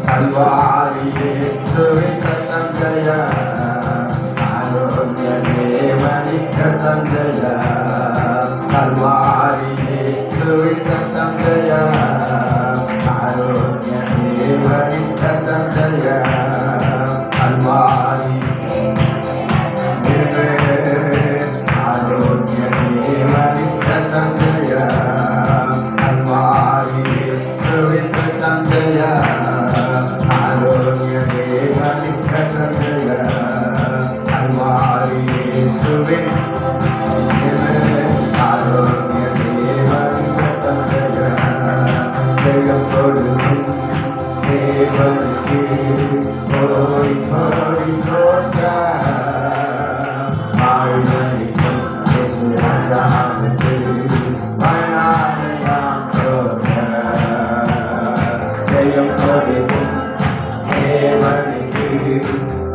கல்வாரியே சுவிசத்தம் ஜெய ஆரோக்கிய தேவனிக்கத்தம் ஜெய கல்வாரியே சுவிசத்தம் ஜெய ஆரோக்கிய தேவனிக்கத்தம் ஜெய கல்வாரி ஆரோக்கிய தேவனிக்கத்தம் ஜெய கல்வாரியே சுவிசத்தம் ஜெய ஆரோக்கிய தேவனிக்கத்தம் ஜெய கல்வாரி இயேசுவின் ஆரோக்கிய தேவனிக்கத்தம் ஜெய ஜெயம் கொடுக்கும் தேவனுக்கு கோடி கோடி ஸ்தோத்திரம் ஆழ்வனிக்கும் இயேசு ராஜாவுக்கு மனாலயம் ஜெயம் கொடுக்கும் தேவனுக்கு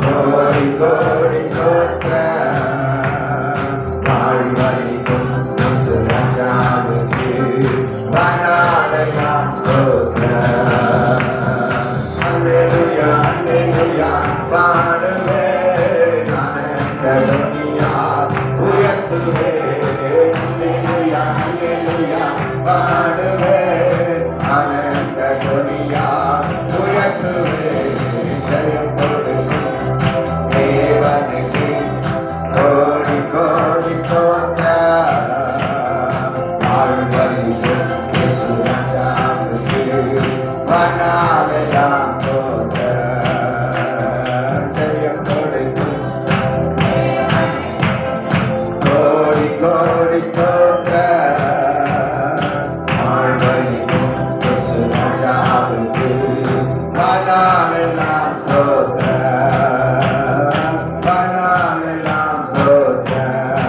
கோடி கோடி ஸ்தோத்திரம் வாழ்வளிக்கும் இயேசு ராஜாவுக்கு மனாலயம் ஸ்தோத்திரம் அல்லேலூயா அல்லேலூயா பாடுவேன் ஆனந்த துதியால் உயர்த்துவேன் அல்லேலூயா அல்லேலூயா பாடுவேன் ஆனந்த துதியால் உயர்த்துவேன் ஜெயம் கொடுக்கும் தேவனுக்கு கோடி கோடி ஸ்தோத்திரம் வாழ்வளிக்கும் இயேசு ராஜாவுக்கு மனாலயம் ஸ்தோத்திரம் ஜெயம் கொடுக்கும் கோடி கோடி ஸ்தோத்திரம் வாழ்வளிக்கும் இயேசு ராஜாவுக்கு மனாலயம் ஸ்தோத்திரம் மனாலயம் ஸ்தோத்திரம்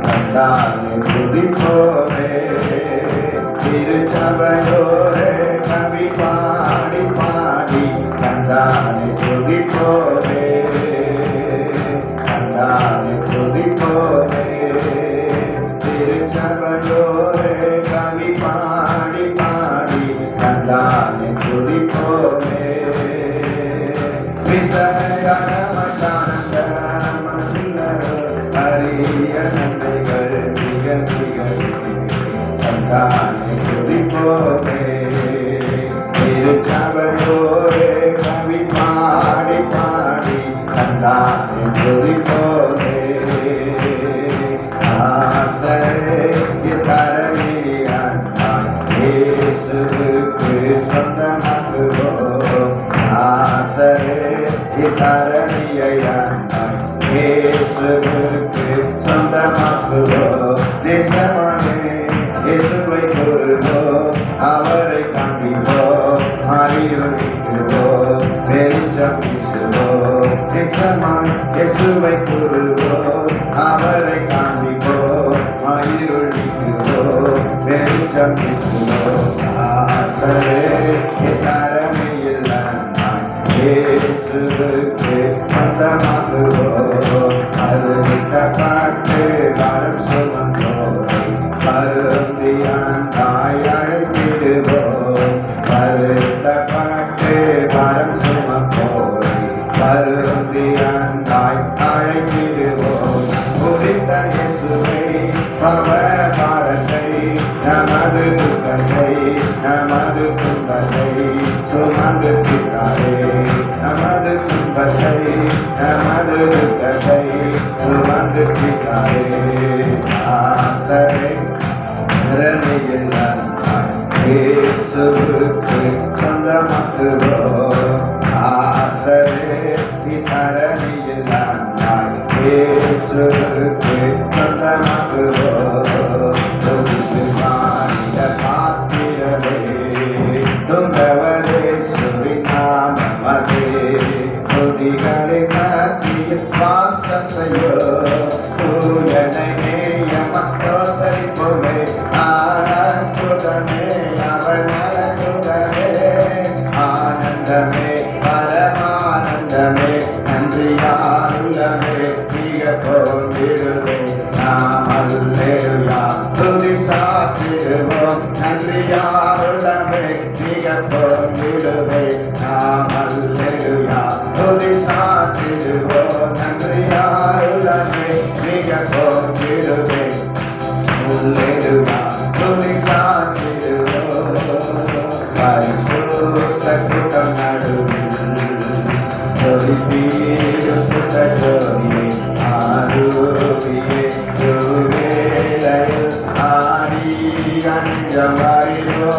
கண்டானே துதிப்போமே திருச்சபையோரே கவி பாடி பாடி கண்டானே துதிப்போமே கண்டானே துதிப்போமே திருச்சபையோரே கவி பாடி பாடி கண்டானே துதிப்போமே அரிய நன்மைகள் மிக மிக கண்டானே துதிப்போமே திருச்சபையோரே கவி பாடி பாடி கண்டானே துதிப்போமே ஆசரே தரவியான் இயேசுவுக்கு சொந்தமாக்குவோம் ஆசரே தரவியான் இயேசுவுக்கு சொந்தமாக்குவோம் தேசமானே இயேசுவை கூறுவோம் அவரை காண்பிப்போம் அறிவுறுத்துவோம் வெளிச்சம் வீசுவோம் தேசமான் இயேசுவை கூறுவோம் அவரை காண்பிப்போம் அறிவுறுத்துவோம் வெளிச்சம் வீசுவோம் ஆசரே தரமையில் இயேசுவுக்கு சொந்தமாக்குவோம் அருவித்த பாட்டு வரம் சுமந்தோம் பருந்தியான் தாய் அழைத்திடுவோம் பருத்த பாட்டு வரம் சுமப்போம் பருந்தியான் தாய் அழைத்திடுவோம் குறித்த இயேசுவை பவ பாரத்தை நமது துக்கத்தை நமது துன்பத்தை சுமந்து பித்தாரே நமது துன்பத்தை நமது துக்கத்தை சுமந்து பித்தாரே ஆசரே நிறமையில் இயேசுவுக்கு சொந்தமாக்குவோம் ஆசரே தரணியில் இயேசுவுக்கு சொந்தமாக்குவோம் மாநில பாத்திரமே துங்கவரே சுவிநாமதே துதிகளை மத்தியில் வாசத்தையோ தூயனை நேயமத்தோதரி போலே ஆனந்துடனே அவனதுடனே ஆனந்தமே பரமானந்தமே நன்றியாருலமே மிக போந்திருவே நாம் அல்லேலூயா துதி சாத்திடுவோம் நன்றியாருலமே மிக பொங்கிடுவே நாம் அல்லேலூயா துதி சாத்திடுவோம் நன்றியாருடனே மிக பொங்கிடுவே அல்லேலூயா துதி சாத்திடுவோம் பரிசுத்த கூட்டம் நடுவில் ஜொலிப்பீரும் சுத்த ஜோதியே ஆரூபியே ஜோவேலையில் ஆடி அஞ்சமாயிரோ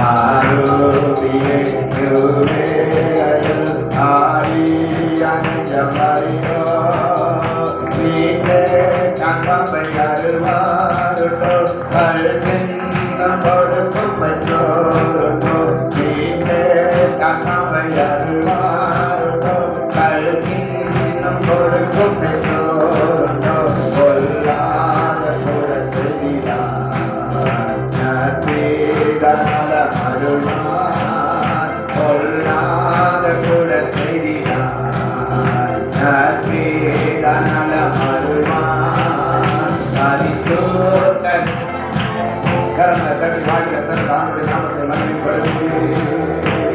ஆரூபியே ஜோவேலையில் ஆடி அஞ்சமாயிரோ வீட்டே கண்பம்பை அருவாருட்டோ கழுகின்னம் கொடுக்கும் பெற்றோருட்டோ வீட்டே கண்பம்பை அருவாருட்டோ கழுகின்னம் கொடுக்கும் பெற்றோருட்டோ கொல்லாத கூட செய்தார் நற்செய்தனல அருள்வார் கொல்லாத கூட செய்தார் நற்செய்தனல அருள்வார் பரிசுத்த கரங்களை தட்டி வாழ்க்கை தானுடைய நாமத்தை மகிமைப்படுத்தி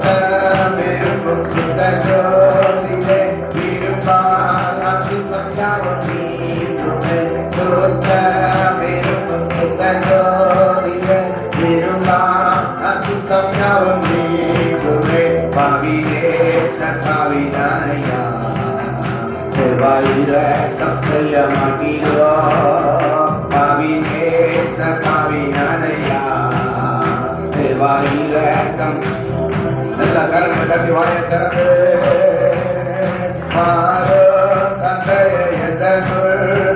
சுத்தமிருக்கும் சுத்த ஜோதியே இருப்பான் அசுத்தம் யாவும் நீங்குமே சுத்தமிருக்கும் சுத்த ஜோதியே இருப்பான் அசுத்தம் யாவும் நீங்குமே பாவிதேச பாவிதானையா செவ்வாயிரக்கம் செய்ய மாட்டீரோ பாவிதேச பாவிதானையா செவ்வாயிரக்கம் நல்ல கரங்களை தட்டி வாயை திறந்து மாறோ தந்தைய எந்த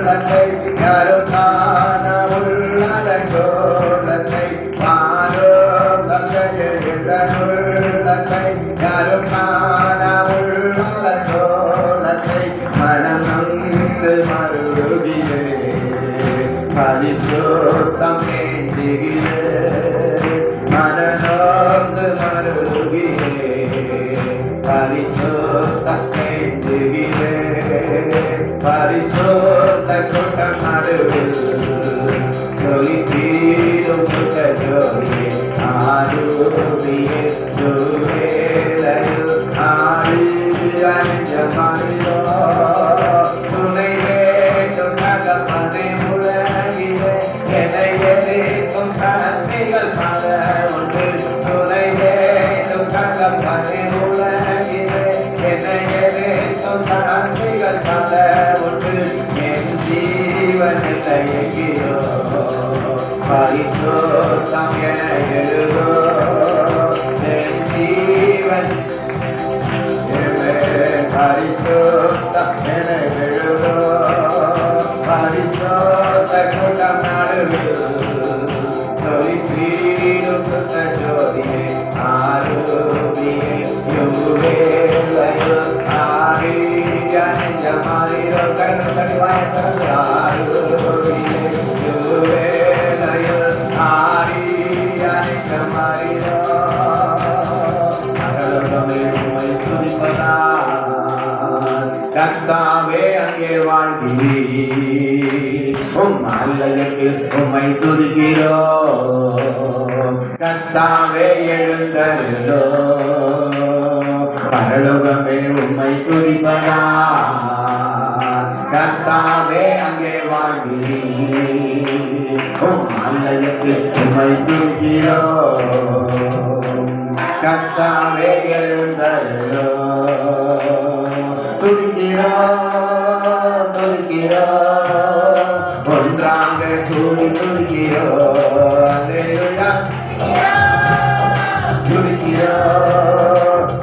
தந்தை யாரும் காண உள்ளோலத்தை மாறோ தந்தைய எந்த தந்தை யாரும் காண உள்ளோலத்தை மனமந்து மருவிலே பரிசுத்தம் கேந்திரிலே மனநோந்து மருவிலே பரிசுத்தம் கேந்திரிலே பரிசுத்த கூட்டம் நடுவில் ஜொலிப்பீரும் சுத்த ஜோதியே ஆரூபியே ஜோவேலையில் ஆடி அஞ்சமாயிரோ துணை வேண்டும் நகமதை உலகிலே என்னை எதிர்க்கும் கண்ணிகள் பல உண்டு துணை வேண்டும் நகமதை உலகிலே என்னை எதிர்க்கும் கண்ணிகள் பல உண்டு என் ஜீவனில் எங்கியோ பரிசுத்தம் என எழுதோ என் ஜீவன் பரிசுத்தம் என எழுதோ பரிசுத்த கூட்டம் நடுவில் ஜொலிப்பீரும் சுத்த ஜோதியே ஆரூபியே யுவேலையில் ஆடி அஞ்சமாயிரோ கண்களை வாயை திறந்து ஆரூபியே யுவேலையில் ஆடி அஞ்சமாயிரோ கர்த்தாவே அங்கே வாழ்கிறீர் அல்லையில் உம்மை துதிக்கிறோ கர்த்தாவே எழுந்தருளோ பரலோகமே உம்மை துதிப்பதா கர்த்தாவே அங்கே வாழ்கிறீர் அல்லையில் உம்மை துதிக்கிறோ கர்த்தாவே எழுந்தருளோ துதிக்கிறோ துதிக்கிறோ ஒன்றாக கூடி துதிக்கிறோ அல்லேலூயா துதிக்கிறோ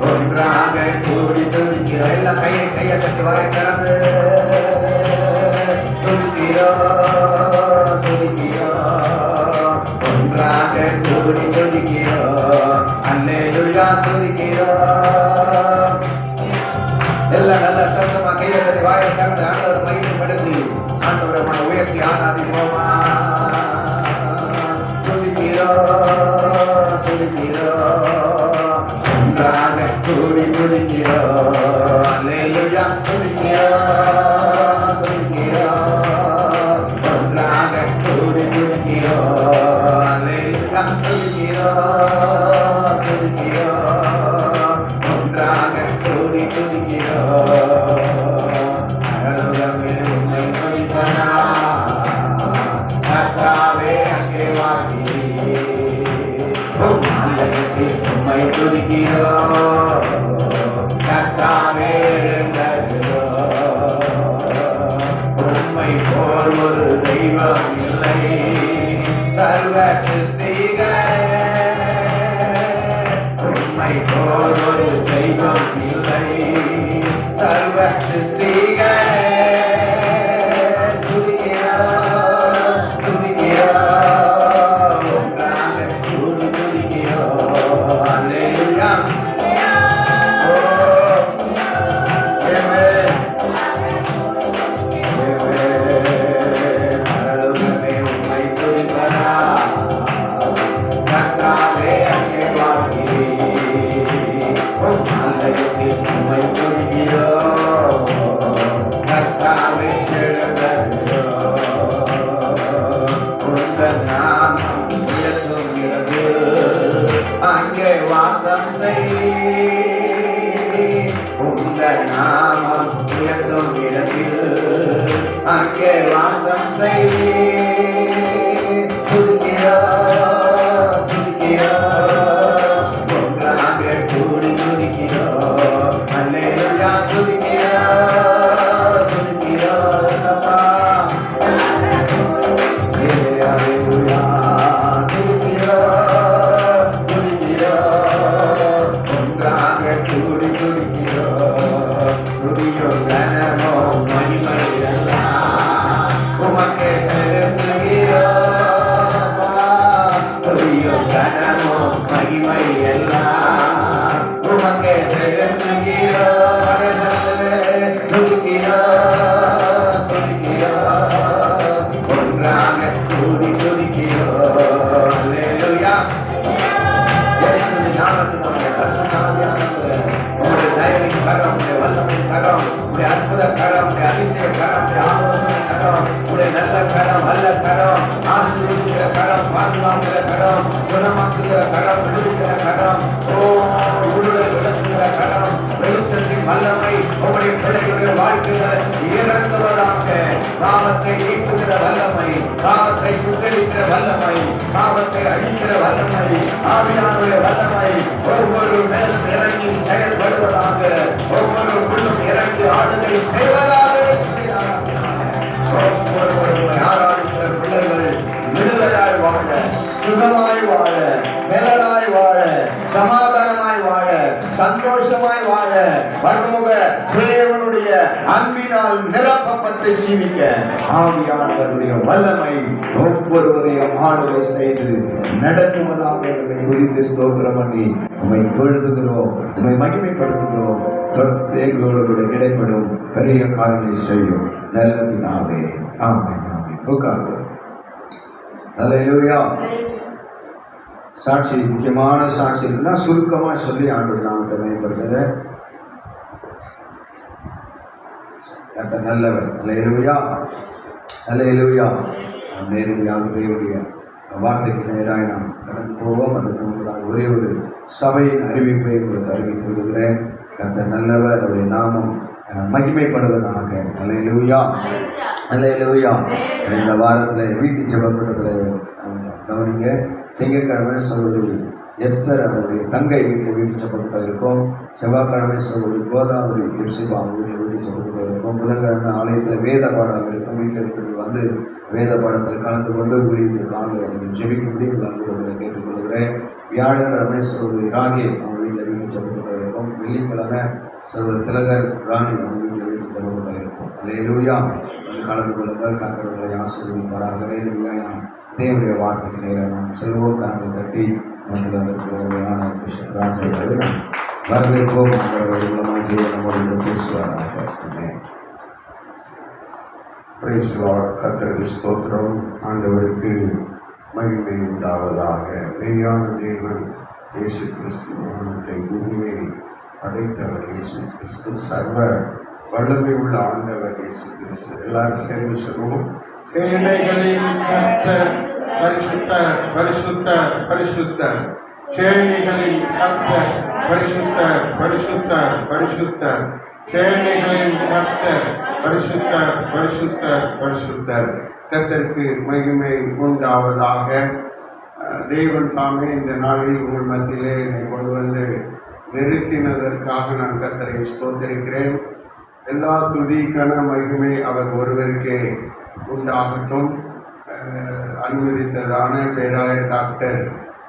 ஒன்றாக கூடி துதிக்கிறோ எல்லாம் கையை தட்டி வாயை திறந்து துதிக்கிறோ துதிக்கிறோ ஒன்றாக கூடி துதிக்கிறோ அல்லேலூயா துதிக்கிறோ எல்லாம் நல்ல சத்தமா கையை தட்டி வாயை திறந்து ஆண்டவர் மகிமைப்படுத்தி ஆண்டவரை மன உயர்த்தி ஆராதிப்போமா துதிக்கிறோ துதிக்கிறோ ஒன்றாக கூடி துதிக்கிறோ அல்லேலூயா துதிக்கிறோ துதிக்கிறோ ஒன்றாக கூடி துதிக்கிறோ அல்லேலூயா துதிக்கிறோம் துதிக்கிறோம் ஒன்றாக கூடி துதிக்கிறோம் அருளுமே உம்மை துதிப்பனா கர்த்தாவே அங்கே வாருங்கள் உம்மை துதிக்கிறோம் கர்த்தாவே உம்மை போல் ஒரு தெய்வம் இல்லை சர்வ சிருஷ்டிகரே உம்மை போல் ஒரு தெய்வம் இல்லை சர்வ சிருஷ்டிகரே துதிக்கிறோம் துதிக்கிறோம் ஒன்றாக கூடி துதிக்கிறோம் அல்லேலூயா அங்கே வாசம் உங்கள் நாமம் உயர்த்தும் இடத்தில் அங்கே வாசம் துதிக்கிறோம் துதிக்கிறோம் ஒன்றாக கூடி துதிக்கிறோம் அல்லேலூயா துதிக்கிறோம் துதிக்கிறோம் சபா அல்லேலூயா அற்புத கரம் அதிசய கரம் ஆலோசனை கரம் நல்ல கரம் அல்ல கரம் ஆசீர்வதிக்கிற கரம் பாதுகாக்கிற கரம் குணமாக்குகிற கரம் விடுவிக்கிற கரம் உருளை விளக்குகிற கரம் வெளிச்சத்தின் வல்லமை உங்களுடைய பிள்ளைகளுடைய வாழ்க்கையில் இறங்குவதாக பாவத்தை நீக்குகிற வல்லமை பாவத்தை சுத்தரிக்கிற வல்லமை பாவத்தை அழிக்கிற வல்லமை ஆவியானுடைய வல்லமை ஒவ்வொரு மேல் இறங்கி செயல்படுவதாக ஒவ்வொரு உள்ளும் இறங்கி ஆளுகை செய்வதாக ஆராதிக்கிற பிள்ளைகள் விடுதலையாய் வாழ சுகமாய் வாழ மேலாய் வாழ சமாதானமாய் வாழ சந்தோஷமாய் வாழ பரலோக தேவனுடைய அன்பினால் நிரப்பப்பட்டு ஜீவிக்க ஆவியானவருடைய வல்லமை ஒவ்வொருவரையும் ஆளுகை செய்து நடத்துவதாக எங்களை குறித்து ஸ்தோத்திரம் பண்ணி உம்மை தொழுதுகிறோம் உம்மை மகிமைப்படுத்துகிறோம் எங்களோடு இடைப்படும் பெரிய காரியங்களை செய்யும் நல்ல பிதாவே ஆமென் ஆமென் உட்கார்ந்து அல்லேலூயா சாட்சி முக்கியமான சாட்சி இருக்குன்னா சுருக்கமா சொல்லி ஆண்டவர் நாமத்தை மேம்படுத்துகிறேன் நல்லவர் அல்லேலூயா அல்லேலூயா நேரடியாக தேவனுடைய வார்த்தைக்கு நேராக நாம் கடந்து போவோம். அதற்கு முன்பதாக ஒரே ஒரு சபையின் அறிவிப்பை உங்களுக்கு அறிவித்து விடுகிறேன். கர்த்தர் நல்லவர், அவருடைய நாமம் மகிமைப்படுவதாக. அல்லேலூயா அல்லேலூயா. இந்த வாரத்தில் வீட்டு ஜெபக்கூட்டத்தில் கவனிங்க. திங்கட்கிழமை சகோதரி எஸ்தர் அவருடைய தங்கை வீட்டு ஜெபக்கூட்டம் இருக்கும். செவ்வாய்க்கிழமை சகோதரி கோதாவரி எப்சிபா அவங்க வீட்டு ஜெபக்கூட்டம் இருக்கும். புதன்கிழமை ஆலயத்தில் வேத பாடம் இருக்கும். வீட்டில் இருக்கிறது வந்து வேத பாடத்தில் கலந்து கொண்டு ஊழியர்களுக்காக ஜெபிக்கும்படி உங்களை கேட்டுக்கொள்கிறேன். வியாழக்கிழமை சகோதரி ராகி அவங்க வீட்டு ஜெபக்கூட்டம் இருக்கும். வெள்ளிக்கிழமை சகோதரி திலகர் ராணி அவங்க வீட்டு ஜெபக்கூட்டம் இருக்கும். அல்லேலூயா. கலந்து கொள்ளுங்கள். கர்த்தர்களை ஆசீர்வதிப்பாராக. அல்லேலூயா. தேவனுடைய வார்த்தைக்கு நேரம் நாம் செல்வோம். கரங்களை தட்டி வரவேற்போம். நம்முடைய பேசுவாராக. கர்த்தருக்கு ஸ்தோத்திரம். ஆண்டவருக்கு மகிமை உண்டாவதாக. மெய்யான தேவன் இயேசு கிறிஸ்துவனுடைய பூமியை அடைத்தவர் இயேசு கிறிஸ்து. சர்வ வல்லமை உள்ள ஆண்டவர் இயேசு கிறிஸ்து. எல்லாரும் சேர்ந்து சொல்லுவோம். சேனைகளின் கர்த்தர் பரிசுத்தர், பரிசுத்தர், பரிசுத்தர். சேனைகளின் கர்த்தர் பரிசுத்தர், பரிசுத்தர், பரிசுத்தர். சேனைகளின் கர்த்தர் பரிசுத்தர், பரிசுத்தர், பரிசுத்தர். கர்த்தருக்கு மகிமை உண்டாவதாக. தேவன் தாமே இந்த நாளில் உங்கள் மத்தியிலே என்னை கொண்டு வந்து நிறுத்தினதற்காக நான் கர்த்தரை ஸ்தோத்திரிக்கிறேன். எல்லா துதி கன மகிமை அவர் ஒருவருக்கே உண்டாகட்டும். அனுமதித்ததான பேராயர் டாக்டர்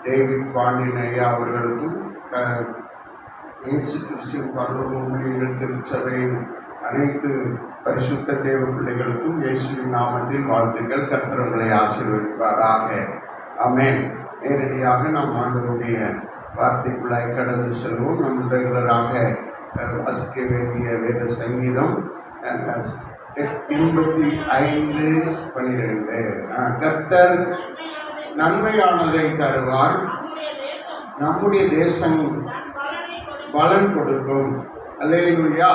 டேவிட் பாண்டியன் ஐயா அவர்களுக்கும் இயேசு கிறிஸ்துவின் பரலோக திருச்சபையின் அனைத்து பரிசுத்த தேவ பிள்ளைகளுக்கும் இயேசுவின் நாமத்தில் வாழ்த்துக்கள். கர்த்தர் உங்களை ஆசீர்வதிப்பாராக. ஆமென். நேரடியாக நாம் ஆண்டவருடைய வார்த்தைக்குள்ளாய் கடந்து செல்வோம். நம் ரெகுலராக வாசிக்க வேண்டிய வேத சங்கீதம் 85:12. கர்த்தர் நன்மையானதை தருவார், நம்முடைய தேசம் பலன் கொடுக்கும். அல்லேலூயா.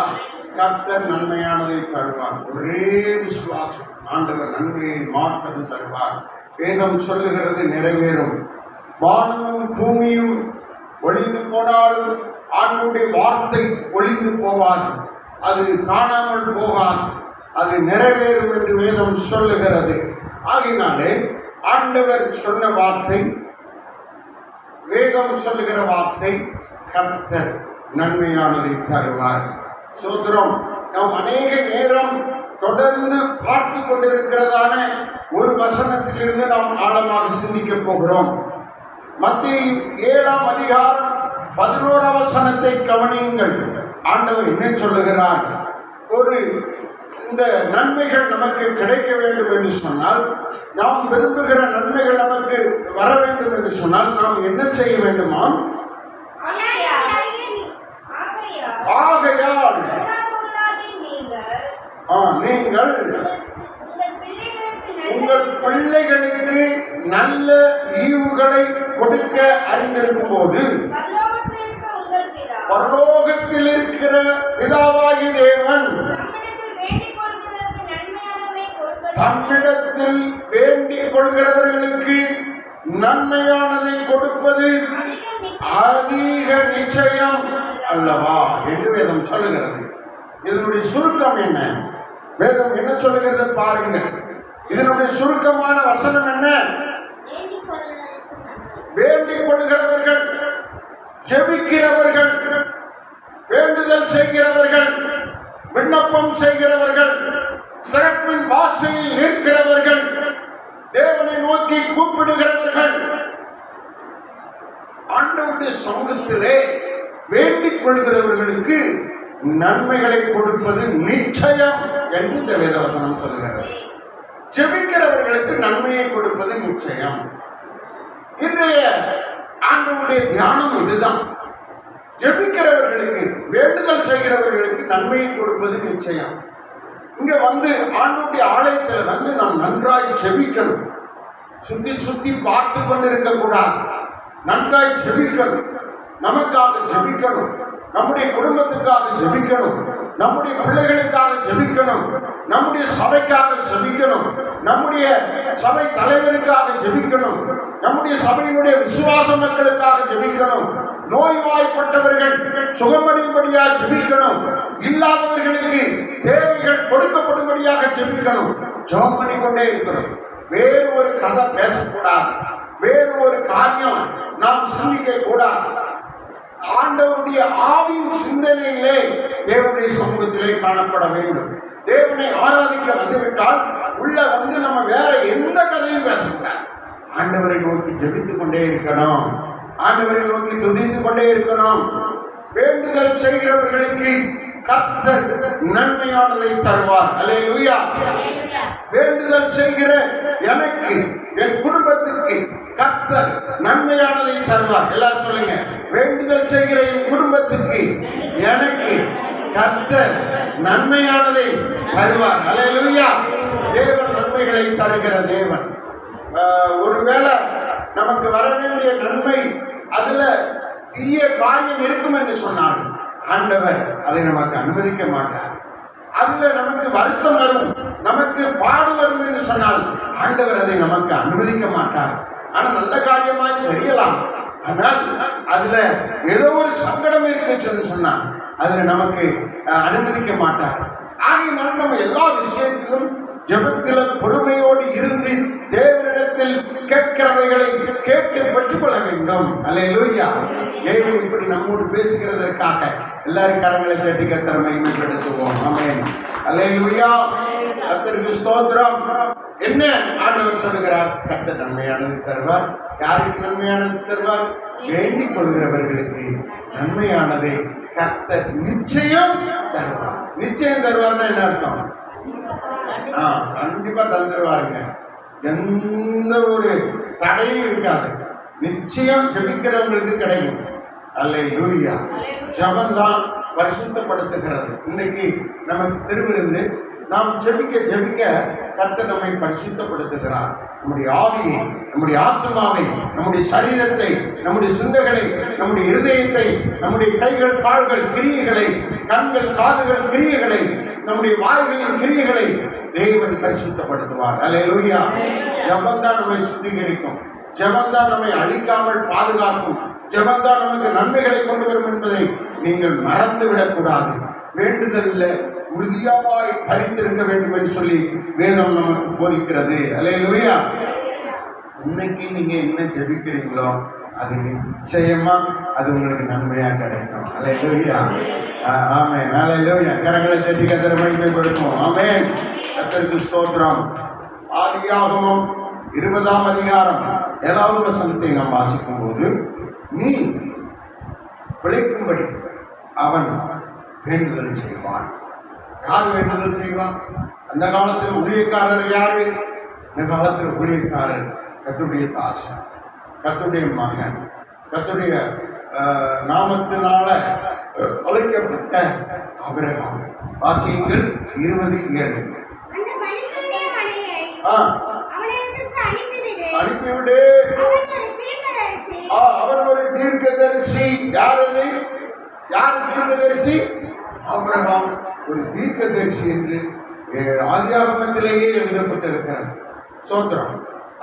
கர்த்தர் நன்மையானதை தருவார். ஒரே விசுவாசம், ஆண்டவர் நன்மையை மாற்றம் தருவார். வேதம் சொல்லுகிறது நிறைவேறும். வானமும் பூமியும் ஒளிந்து போனாலும் ஆண்டவருடைய வார்த்தை ஒளிந்து போவாது, அது காணாமல் போகாது, அது நிறைவேறும் என்று வேதம் சொல்லுகிறது. ஆகினாலே ஆண்டவர் சொன்ன வார்த்தை, வேதம் சொல்லுகிற வார்த்தை, கர்த்தர் நன்மையானதை தருவார். சோதரம், நாம் அநேக நேரம் தொடர்ந்து பார்த்து கொண்டிருக்கிறதான ஒரு வசனத்திலிருந்து நாம் ஆழமாக சிந்திக்க போகிறோம். மத்தேயு 7:11 கவனியுங்கள். ஆண்டவர் என்ன சொல்லுகிறார்? இந்த நன்மைகள் நமக்கு கிடைக்க வேண்டும் என்று சொன்னால், நாம் விரும்புகிற நன்மைகள் நமக்கு வர வேண்டும் என்று சொன்னால் நாம் என்ன செய்ய வேண்டுமா? ஆகையால் நீங்கள் உங்கள் பிள்ளைகளுக்கு நல்ல ஈவுகளை கொடுக்க அறிந்திருக்கும் போது பரலோகத்தில் இருக்கிற பிதாவாகி தேவன் தம்மிடத்தில் வேண்டிக் கொள்கிறவர்களுக்கு நன்மையானதை கொடுப்பது அதிக நிச்சயம் அல்லவா என்று வேதம் சொல்லுகிறது. இதனுடைய சுருக்கம் என்ன? வேதம் என்ன சொல்லுகிறது பாருங்கள். இதனுடைய சுருக்கமான வசனம் என்ன? வேண்டிக் கொள்கிறவர்கள், ஜெபிக்கிறவர்கள், வேண்டுதல் செய்கிறவர்கள், விண்ணப்பம் செய்கிறவர்கள், சிறப்பின் வாசலில் நிற்கிறவர்கள், தேவனை நோக்கி கூப்பிடுகிறவர்கள், ஆண்டவருடைய சமூகத்திலே வேண்டிக் கொள்கிறவர்களுக்கு நன்மைகளை கொடுப்பது நிச்சயம் என்று இந்த வேதவசனம் சொல்கிறது. ஜெபிக்கிறவர்களுக்கு நன்மையை கொடுப்பது நிச்சயம். இன்றைய ஆண்டவருடைய தியானம் இதுதான். ஜெபிக்கிறவர்களுக்கு, வேண்டுதல் செய்கிறவர்களுக்கு நன்மையை கொடுப்பது நிச்சயம். இங்க வந்து ஆண்டவருடைய ஆலயத்தில் வந்து நாம் நன்றாய் ஜெபிக்கணும். சுத்தி பார்த்து கொண்டிருக்க கூடாது. நன்றாய் ஜெபிக்கணும். நமக்காக ஜெபிக்கணும், நம்முடைய குடும்பத்துக்காக ஜெபிக்கணும், நம்முடைய பிள்ளைகளுக்காக ஜெபிக்கணும், நம்முடைய சபைக்காக ஜெபிக்கணும், நம்முடைய சபை தலைவருக்காக ஜெபிக்கணும், நம்முடைய சபையினுடைய விசுவாச மக்களுக்காக ஜெபிக்கணும், நோய்வாய்ப்பட்டவர்கள் சுகமடையும்படியாக ஜெபிக்கணும், இல்லாதவர்களுக்கு தேவைகள் கொடுக்கப்படும்படியாக ஜெபிக்கணும். ஜெபம் பண்ணிக்கொண்டே இருக்கணும். வேறு ஒரு கதை பேசக்கூடாது, வேறு ஒரு காரியம் நாம் சிந்திக்க கூடாது. ஆண்டவருடைய ஆவியின் சிந்தனையிலே தேவனுடைய சமூகத்திலே காணப்பட வேண்டும். தேவனை ஆராதிக்க வந்துவிட்டால் உள்ள வந்து நம்ம வேற எந்த கதையும் பேசக்கூடாது. ஆண்டவரை நோக்கி ஜெபித்துக் கொண்டே இருக்கணும், ஆண்டவரை நோக்கி துதித்து கொண்டே இருக்கணும். வேண்டுதல் செய்கிறவர்களுக்கு கர்த்தர் நன்மையானதை தருவார். அல்லேலூயா. வேண்டுதல் செய்கிற எனக்கு, என் குடும்பத்திற்கு கர்த்தர் நன்மையானதை தருவார். எல்லாரும் சொல்லுங்க, வேண்டுதல் செய்கிற என் குடும்பத்துக்கு, எனக்கு கர்த்தர் நன்மையானதை தருவார். அல்லேலூயா. தேவன் நன்மைகளை தருகிற தேவன். ஒருவேளை நமக்கு வர வேண்டிய நன்மை அதுல தீய காரியம் இருக்கும் என்று சொன்னால் ஆண்டவர் அதை நமக்கு அனுமதிக்க மாட்டார். அதுல நமக்கு வருத்தம் வரும், நமக்கு பாடு வரும் என்று சொன்னால் ஆண்டவர் அதை நமக்கு அனுமதிக்க மாட்டார். ஆனா நல்ல காரியமாய் தெரியலாம், ஆனால் அதுல ஏதோ ஒரு சங்கடம் இருக்குன்னு சொன்னா அதுல நமக்கு அனுமதிக்க மாட்டார். ஆகையினால் நம்ம எல்லா விஷயத்திலும் ஜெபத்தில பொறுமையோடு இருந்து தேவனிடத்தில் கேட்கிறவைகளை கேட்டு பெற்றுக்கொள்ள வேண்டும். அல்லேலூயா. தேவன் இப்படி நம்மோடு பேசுகிறதற்காக எல்லாரும் கரங்களை தட்டி கர்த்தரை மகிமைப்படுத்துவோம். ஆமென். அல்லேலூயா. கர்த்தருக்கு ஸ்தோத்திரம். என்ன ஆண்டவர் சொல்லுகிறார்? கர்த்தர் நன்மையானது தருவார். யாருக்கு நன்மையானது தருவார்? வேண்டிக் கொள்கிறவர்களுக்கு நன்மையானதை கர்த்தர் நிச்சயம் தருவார். நிச்சயம் தருவார்னா என்ன அர்த்தம்? கண்டிப்பா தந்துருவாருங்க. எந்த ஒரு தடையும் இருக்காது. நிச்சயம் ஜெபிக்கிறவங்களுக்கு கிடைக்கும். அல்லேலூயா. ஜெபம்தான் பரிசுத்தப்படுத்துகிறது. இன்னைக்கு நமக்கு திருவிருந்து நாம் ஜெபிக்க ஜெபிக்க கர்த்தர் நம்மை பரிசுத்தப்படுத்துகிறார். நம்முடைய ஆவியை, நம்முடைய ஆத்மாவை, நம்முடைய சரீரத்தை, நம்முடைய சிந்தைகளை, நம்முடைய இருதயத்தை, நம்முடைய கைகள் கால்கள் கிரியைகளை, கண்கள் காதுகள் கிரியைகளை, நம்முடைய வாய்களின் கிரியைகளை தேவன் பரிசுத்தப்படுத்துவார். அல்லேலூயா. ஜெபம்தான் நம்மை சுத்திகரிக்கும். ஜெபம்தான் நம்மை அழிக்காமல் பாதுகாக்கும். ஜெபம்தான் நமக்கு நன்மைகளை கொண்டு வரும் என்பதை நீங்கள் மறந்துவிடக் கூடாது. வேண்டுதலில் உறுதியாய் தரித்திருக்க வேண்டும் என்று சொல்லி வேதம் நமக்கு போதிக்கிறது. அல்லேலூயா. இன்னைக்கு நீங்க என்ன ஜெபிக்கிறீங்களோ அது நிச்சயமா அது உங்களுக்கு நன்மையா கிடைக்கும். அல்லேலூயா. ஆமென். அல்லேலூயா. கரங்களை தட்டி கர்த்தரை மகிமைப்படுத்துவோம். ஆமென். கர்த்தருக்கு ஸ்தோத்திரம். ஆதியாகமம் 20ஆம் அதிகாரம் 7வது வசனத்தை நாம் வாசிக்கும் போது, நீ பிழைக்கும்படி அவன் வேண்டுதல் செய்வான். யார் வேண்டுதல் செய்வான்? அந்த காலத்தில் ஊழியக்காரர் யாரு? இந்த காலத்தில் ஊழியக்காரர் கர்த்தருடைய தாசன், கர்த்தருடைய மகன், கர்த்தருடைய நாமத்தினால அழைக்கப்பட்ட ஆபிரகாம். வாசியுங்கள் 20:7. அனுப்பிவிடு. அவன் ஒரு தீர்க்கதரிசி. யார் தீர்க்கதரிசி? ஆபிரகாம் ஒரு தீர்க்கதரிசி என்று ஆதியாகமத்திலேயே எழுதப்பட்டிருக்கிறது. சோத்திரம்.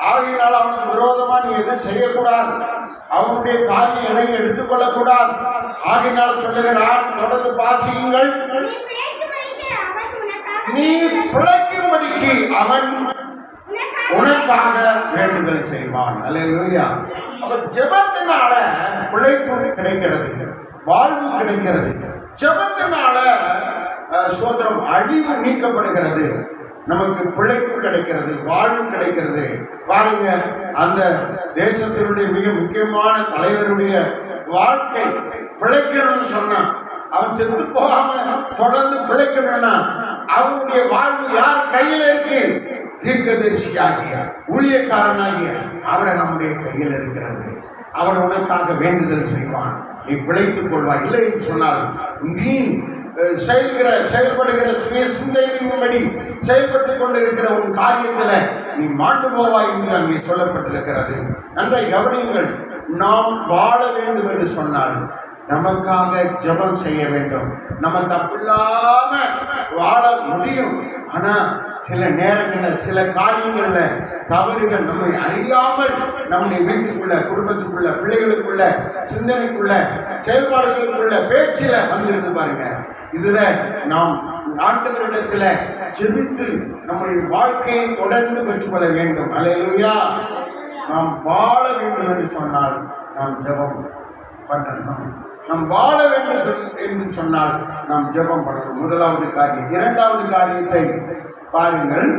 ஆகையினால் அவனுக்கு விரோதமா நீ எதுவும் செய்யக்கூடாது. அவனுடைய காரியங்களை எடுத்துக்கொள்ளக்கூடாது. ஆகையினால் சொல்லுகிறான், தொடர்ந்து வாசியுங்கள். நீ பிழைக்கும்படிக்கு அவன் உனக்காக வேண்டுதல் செய்வான். அல்லேலூயா. அப்ப ஜெபத்தினால பிழைப்பு கிடைக்கிறது, வாழ்வு கிடைக்கிறது. ஜெபத்தினால சோதரம் அழிவு நீக்கப்படுகிறது, நமக்கு பிழைப்பு கிடைக்கிறது, வாழ்வு கிடைக்கிறது. பாருங்க, அந்த தேசத்தினுடைய மிக முக்கியமான தலைவருடைய வாழ்க்கை பிழைக்கணும்னு சொன்னா, அவன் செத்து போகாம தொடர்ந்து பிழைக்கணும்னா அவனுடைய வாழ்வு யார் கையில் இருக்கு? தீர்க்கதரிசியாகிய ஊழியக்காரனாகிய அவரை நம்முடைய கையில் இருக்கிறது. அவன் உனக்காக வேண்டுதல் செய்வான், நீ பிழைத்துக் கொள்வாய். இல்லை என்று சொன்னால் நீ செயல்படுகிற சுய சிந்தையின்படி செயல்பட்டுக் கொண்டிருக்கிற உன் காரியத்துல நீ மாண்டு போவாய் என்று அங்கே சொல்லப்பட்டிருக்கிறது. நன்றை கவனியுங்கள். நாம் வாழ வேண்டும் என்று சொன்னால் நமக்காக ஜெபம் செய்ய வேண்டும். நம்ம தப்பில்லாம வாழ முடியும். ஆனா சில நேரங்களில் சில காரியங்கள்ல தவறுகள் நம்மை அறியாமல் நம்முடைய வீட்டுக்குள்ள, குடும்பத்துக்குள்ள, பிள்ளைகளுக்குள்ள, சிந்தனைக்குள்ள, செயல்பாடுகளுக்குள்ள, பேச்சில வந்திருந்து பாருங்க. இதுல நாம் ஆண்டவரிடத்துல ஜெபித்து நம்முடைய வாழ்க்கையை தொடர்ந்து பெற்றுக்கொள்ள வேண்டும். அல்லேலூயா. நாம் வாழ வேண்டும் என்று சொன்னால் நாம் ஜெபம் பண்ணணும். நாம் வாழ வேண்டும் என்று சொன்னால் நாம் ஜெபம் பண்ணணும். முதலாவது காரியம். இரண்டாவது காரியத்தை பாருங்கள்.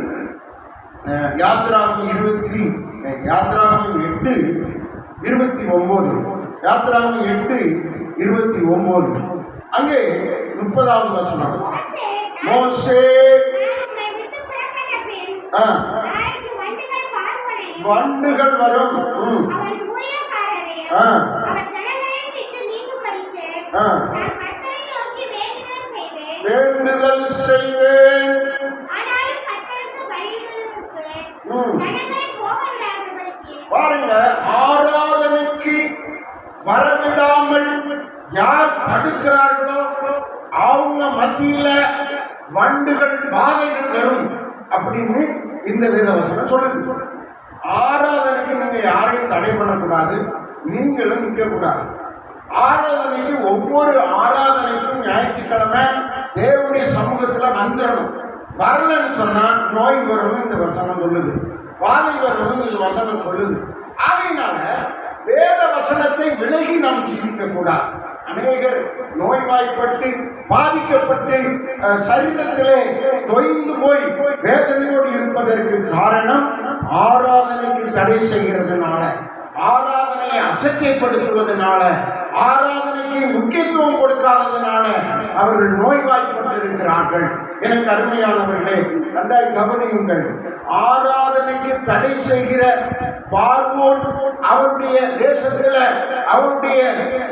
யாத்ராகமம் 8:29. யாத்ராகமம் 8:29. அங்கே 30வது வசனம். மோசே வண்டுகள் வரும், வேண்டுதல் செய்வேன். பாருங்க, ஆராதனைக்கு வரவிடாமல் யார் தடுக்கிறார்களோ அவங்க மத்தியில வண்டுகள் பாதைகள் வரும் அப்படின்னு இந்த வேதவசனம் சொல்லுது. ஆராதனைக்கு நீங்க யாரையும் தடை பண்ணக்கூடாது, நீங்களும் நிற்க கூடாது. ஆராதனைக்கு ஒவ்வொரு ஆராதனைக்கும் ஞாயிற்றுக்கிழமை தேவனுடைய சமூகத்துல வந்துடணும். வரலன்னு சொன்னா நோய் வரணும் இந்த வசனம் சொல்லுது, வாதை வரணும் இந்த வசனம் சொல்லுது. ஆகையினால வேத வசனத்தை விலகி நாம் ஜீவிக்க கூடாது. அநேகர் நோய்வாய்ப்பட்டு பாதிக்கப்பட்டு சரீரத்திலே தொய்ந்து போய் வேதனையோடு இருப்பதற்கு காரணம் ஆராதனைக்கு தடை செய்கிறதுனால, ஆராதனையை அசட்டைப்படுத்துவதனால, ஆராதனைக்கு முக்கியத்துவம் கொடுக்காததுனால அவர்கள் நோய்வாய்ப்பட்டிருக்கிறார்கள். எனக்கு அருமையானவர்களே, நன்றாய் கவனியுங்கள். ஆராதனைக்கு தடை செய்கிற பார்வோன் அவருடைய தேசத்துல, அவருடைய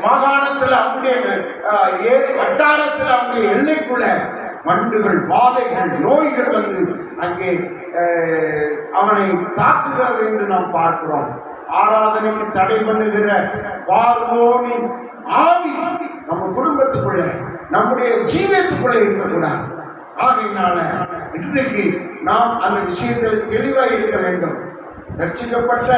மாகாணத்தில், அவருடைய வட்டாரத்தில், அவருடைய எல்லைக்குள்ள வண்டுகள், பாதைகள், நோய்கள் வந்து அங்கே அவனை தாக்குகிறது என்று நாம் பார்க்கிறோம். ஆராதனைக்கு தடை பண்ணுகிற பார்வோனின் ஆவி நம்ம குடும்பத்துக்குள்ள, நம்முடைய ஜீவியத்துக்குள்ள இருக்கக்கூடாது. ஆகையினால இன்றைக்கு நாம் அந்த விஷயத்தில் தெளிவாக இருக்க வேண்டும். ரட்சிக்கப்பட்ட